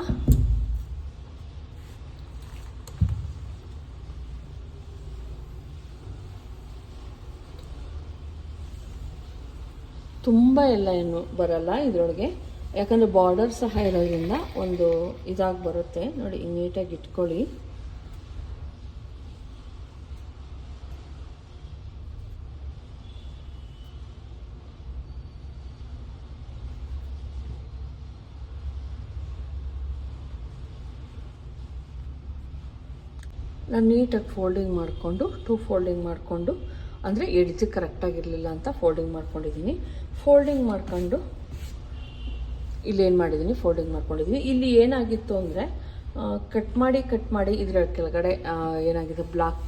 ತುಂಬ ಎಲ್ಲ ಏನು ಬರಲ್ಲ ಇದರೊಳಗೆ, ಯಾಕಂದರೆ ಬಾರ್ಡರ್ ಸಹ ಇರೋದ್ರಿಂದ ಒಂದು ಇದಾಗಿ ಬರುತ್ತೆ. ನೋಡಿ ನೀಟಾಗಿ ಇಟ್ಕೊಳ್ಳಿ. ನಾನು ನೀಟಾಗಿ ಫೋಲ್ಡಿಂಗ್ ಮಾಡಿಕೊಂಡು ಫೋಲ್ಡಿಂಗ್ ಮಾಡಿಕೊಂಡು, ಅಂದರೆ ಎಡ್ಜ್ ಕರೆಕ್ಟಾಗಿರಲಿಲ್ಲ ಅಂತ ಫೋಲ್ಡಿಂಗ್ ಮಾಡ್ಕೊಂಡಿದ್ದೀನಿ. ಫೋಲ್ಡಿಂಗ್ ಮಾಡ್ಕೊಂಡು ಇಲ್ಲೇನು ಮಾಡಿದ್ದೀನಿ, ಫೋಲ್ಡಿಂಗ್ ಮಾಡ್ಕೊಂಡಿದ್ದೀನಿ. ಇಲ್ಲಿ ಏನಾಗಿತ್ತು ಅಂದರೆ ಕಟ್ ಮಾಡಿ ಇದರ ಕೆಳಗಡೆ ಏನಾಗಿದೆ ಬ್ಲಾಕ್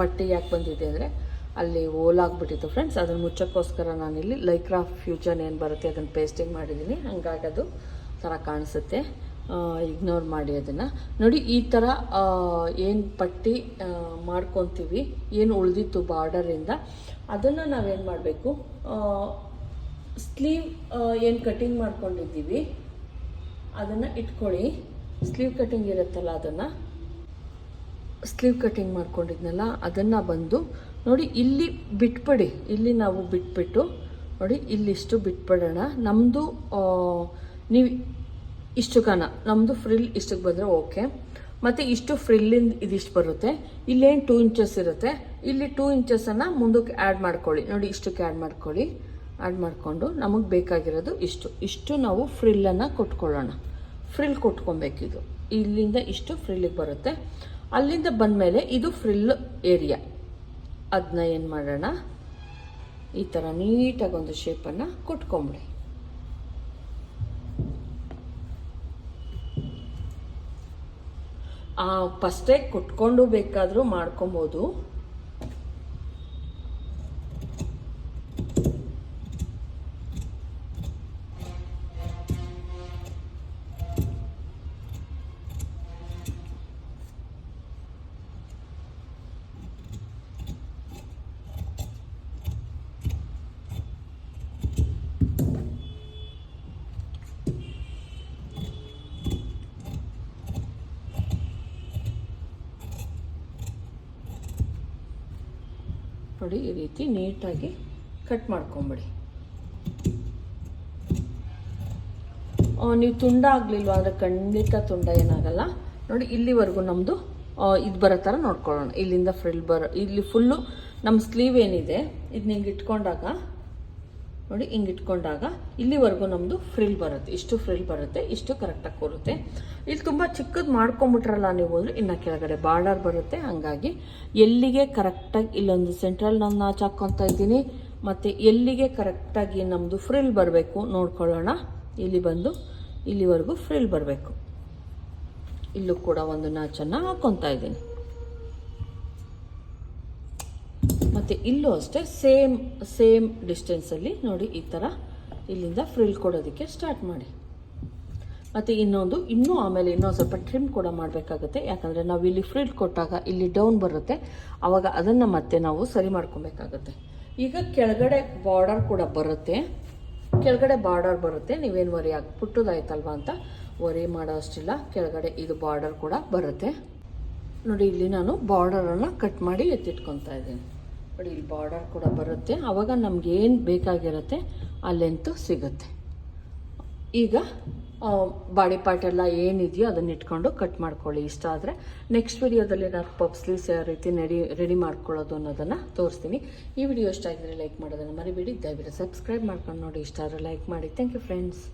ಪಟ್ಟಿ ಯಾಕೆ ಬಂದಿದೆ ಅಂದರೆ ಅಲ್ಲಿ ಓಲಾಗ್ಬಿಟ್ಟಿತ್ತು ಫ್ರೆಂಡ್ಸ್. ಅದನ್ನು ಮುಚ್ಚೋಕ್ಕೋಸ್ಕರ ನಾನಿಲ್ಲಿ ಲೈಕ್ರಾ ಫ್ಯೂಜನ್ ಏನು ಬರುತ್ತೆ ಅದನ್ನು ಪೇಸ್ಟಿಂಗ್ ಮಾಡಿದ್ದೀನಿ, ಹಂಗಾಗಿ ಅದು ಥರ ಕಾಣಿಸುತ್ತೆ. ಇಗ್ನೋರ್ ಮಾಡಿ ಅದನ್ನು. ನೋಡಿ ಈ ಥರ ಏನು ಪಟ್ಟಿ ಮಾಡ್ಕೊತೀವಿ, ಏನು ಉಳಿದಿತ್ತು ಬಾರ್ಡರಿಂದ ಅದನ್ನು ನಾವೇನು ಮಾಡಬೇಕು, ಸ್ಲೀವ್ ಏನು ಕಟಿಂಗ್ ಮಾಡ್ಕೊಂಡಿದ್ದೀವಿ ಅದನ್ನು ಇಟ್ಕೊಳ್ಳಿ. ಸ್ಲೀವ್ ಕಟಿಂಗ್ ಇರುತ್ತಲ್ಲ ಅದನ್ನು ಸ್ಲೀವ್ ಕಟಿಂಗ್ ಮಾಡ್ಕೊಂಡಿದ್ನಲ್ಲ ಅದನ್ನು ಬಂದು ನೋಡಿ ಇಲ್ಲಿ ಬಿಟ್ಬಿಡಿ. ಇಲ್ಲಿ ನಾವು ಬಿಟ್ಬಿಟ್ಟು ನೋಡಿ ಇಲ್ಲಿಷ್ಟು ಬಿಟ್ಬಿಡೋಣ. ನಮ್ಮದು ನೀವು ಇಷ್ಟು ನಮ್ಮದು ಫ್ರಿಲ್ ಇಷ್ಟಕ್ಕೆ ಬಂದರೆ ಓಕೆ. ಮತ್ತು ಇಷ್ಟು ಫ್ರಿಲ್ಲಿಂದ ಇದಿಷ್ಟು ಬರುತ್ತೆ. ಇಲ್ಲೇನು 2 ಇಂಚಸ್ ಇರುತ್ತೆ, ಇಲ್ಲಿ 2 ಇಂಚಸನ್ನು ಮುಂದಕ್ಕೆ ಆ್ಯಡ್ ಮಾಡ್ಕೊಳ್ಳಿ. ನೋಡಿ ಇಷ್ಟಕ್ಕೆ ಆ್ಯಡ್ ಮಾಡ್ಕೊಳ್ಳಿ. ಆ್ಯಡ್ ಮಾಡಿಕೊಂಡು ನಮಗೆ ಬೇಕಾಗಿರೋದು ಇಷ್ಟು ನಾವು ಫ್ರಿಲ್ಲನ್ನು ಕೊಟ್ಕೊಳ್ಳೋಣ. ಫ್ರಿಲ್ ಕೊಟ್ಕೊಬೇಕಿದು. ಇಲ್ಲಿಂದ ಇಷ್ಟು ಫ್ರಿಲ್ಲಿಗೆ ಬರುತ್ತೆ. ಅಲ್ಲಿಂದ ಬಂದಮೇಲೆ ಇದು ಫ್ರಿಲ್ ಏರಿಯಾ. ಅದನ್ನ ಏನು ಮಾಡೋಣ, ಈ ಥರ ನೀಟಾಗಿ ಒಂದು ಶೇಪನ್ನು ಕೊಟ್ಕೊಂಬಿಡಿ. ಫಸ್ಟೇ ಕೊಟ್ಕೊಂಡು ಬೇಕಾದರೂ ಮಾಡ್ಕೊಬೋದು. ನೋಡಿ ಈ ರೀತಿ ನೀಟಾಗಿ ಕಟ್ ಮಾಡ್ಕೊಂಬಿಡಿ. ನೀವು ತುಂಡ ಆಗಲಿಲ್ವ ಅಂದರೆ ಖಂಡಿತ ತುಂಡ ಏನಾಗಲ್ಲ. ನೋಡಿ ಇಲ್ಲಿವರೆಗೂ ನಮ್ಮದು ಇದು ಬರೋ ಥರ ನೋಡ್ಕೊಳ್ಳೋಣ. ಇಲ್ಲಿಂದ ಫ್ರಿಲ್ ಇಲ್ಲಿ ಫುಲ್ಲು ನಮ್ಮ ಸ್ಲೀವ್ ಏನಿದೆ ಇದನ್ನ ಹಿಂಗೆ ಇಟ್ಕೊಂಡಾಗ ನೋಡಿ, ಹಿಂಗೆ ಇಟ್ಕೊಂಡಾಗ ಇಲ್ಲಿವರೆಗೂ ನಮ್ಮದು ಫ್ರಿಲ್ ಬರುತ್ತೆ. ಇಷ್ಟು ಫ್ರಿಲ್ ಬರುತ್ತೆ, ಇಷ್ಟು ಕರೆಕ್ಟಾಗಿ ಕೂರುತ್ತೆ. ಇಲ್ಲಿ ತುಂಬ ಚಿಕ್ಕದು ಮಾಡ್ಕೊಂಬಿಟ್ರಲ್ಲ ನೀವು ಅಂದರೆ ಇನ್ನು ಕೆಳಗಡೆ ಬಾರ್ಡರ್ ಬರುತ್ತೆ. ಹಾಗಾಗಿ ಎಲ್ಲಿಗೆ ಕರೆಕ್ಟಾಗಿ ಇಲ್ಲೊಂದು ಸೆಂಟ್ರಲ್ ನಾನು ನಾಚ್ ಹಾಕ್ಕೊತಾ ಇದ್ದೀನಿ. ಮತ್ತು ಎಲ್ಲಿಗೆ ಕರೆಕ್ಟಾಗಿ ನಮ್ಮದು ಫ್ರಿಲ್ ಬರಬೇಕು ನೋಡ್ಕೊಳ್ಳೋಣ. ಇಲ್ಲಿ ಬಂದು ಇಲ್ಲಿವರೆಗೂ ಫ್ರಿಲ್ ಬರಬೇಕು. ಇಲ್ಲೂ ಕೂಡ ಒಂದು ನಾಚನ್ನು ಹಾಕ್ಕೊತಾ ಇದ್ದೀನಿ. ಮತ್ತು ಇಲ್ಲೂ ಅಷ್ಟೇ ಸೇಮ್ ಡಿಸ್ಟೆನ್ಸಲ್ಲಿ ನೋಡಿ ಈ ಥರ ಇಲ್ಲಿಂದ ಫ್ರಿಲ್ ಕೊಡೋದಕ್ಕೆ ಸ್ಟಾರ್ಟ್ ಮಾಡಿ. ಮತ್ತು ಇನ್ನೂ ಆಮೇಲೆ ಸ್ವಲ್ಪ ಟ್ರಿಮ್ ಕೂಡ ಮಾಡಬೇಕಾಗುತ್ತೆ. ಯಾಕಂದರೆ ನಾವು ಇಲ್ಲಿ ಫ್ರಿಲ್ ಕೊಟ್ಟಾಗ ಇಲ್ಲಿ ಡೌನ್ ಬರುತ್ತೆ, ಆವಾಗ ಅದನ್ನು ಮತ್ತೆ ನಾವು ಸರಿ ಮಾಡ್ಕೊಬೇಕಾಗುತ್ತೆ. ಈಗ ಕೆಳಗಡೆ ಬಾರ್ಡರ್ ಕೂಡ ಬರುತ್ತೆ. ನೀವೇನು ವರಿ ಆಗಿ ಪುಟ್ಟದಾಯ್ತಲ್ವ ಅಂತ ವರಿ ಮಾಡೋ ಅಷ್ಟಿಲ್ಲ. ಕೆಳಗಡೆ ಇದು ಬಾರ್ಡರ್ ಕೂಡ ಬರುತ್ತೆ. ನೋಡಿ ಇಲ್ಲಿ ನಾನು ಬಾರ್ಡರನ್ನು ಕಟ್ ಮಾಡಿ ಎತ್ತಿಟ್ಕೊತಾ ಇದ್ದೀನಿ. ನೋಡಿ ಇಲ್ಲಿ ಬಾರ್ಡರ್ ಕೂಡ ಬರುತ್ತೆ. ಆವಾಗ ನಮ್ಗೆ ಏನು ಬೇಕಾಗಿರುತ್ತೆ ಆ ಲೆಂತು ಸಿಗುತ್ತೆ. ಈಗ ಬಾಡಿ ಪಾರ್ಟ್ ಎಲ್ಲ ಏನಿದೆಯೋ ಅದನ್ನ ಇಟ್ಕೊಂಡು ಕಟ್ ಮಾಡ್ಕೊಳ್ಳಿ. ಇಷ್ಟ ಆದರೆ ನೆಕ್ಸ್ಟ್ ವಿಡಿಯೋದಲ್ಲಿ ನಾನು ಪಫ್ ಸ್ಲೀವ್ಸ್ ಯಾವ ರೀತಿ ರೆಡಿ ಮಾಡ್ಕೊಳ್ಳೋದು ಅನ್ನೋದನ್ನು ತೋರಿಸ್ತೀನಿ. ಈ ವಿಡಿಯೋ ಇಷ್ಟ ಆಗಿದ್ರೆ ಲೈಕ್ ಮಾಡೋದನ್ನು ಮರಿಬೇಡಿ. ದಯವಿಟ್ಟು ಸಬ್ಸ್ಕ್ರೈಬ್ ಮಾಡ್ಕೊಂಡು ನೋಡಿ. ಇಷ್ಟ ಆದರೆ ಲೈಕ್ ಮಾಡಿ. Thank you friends.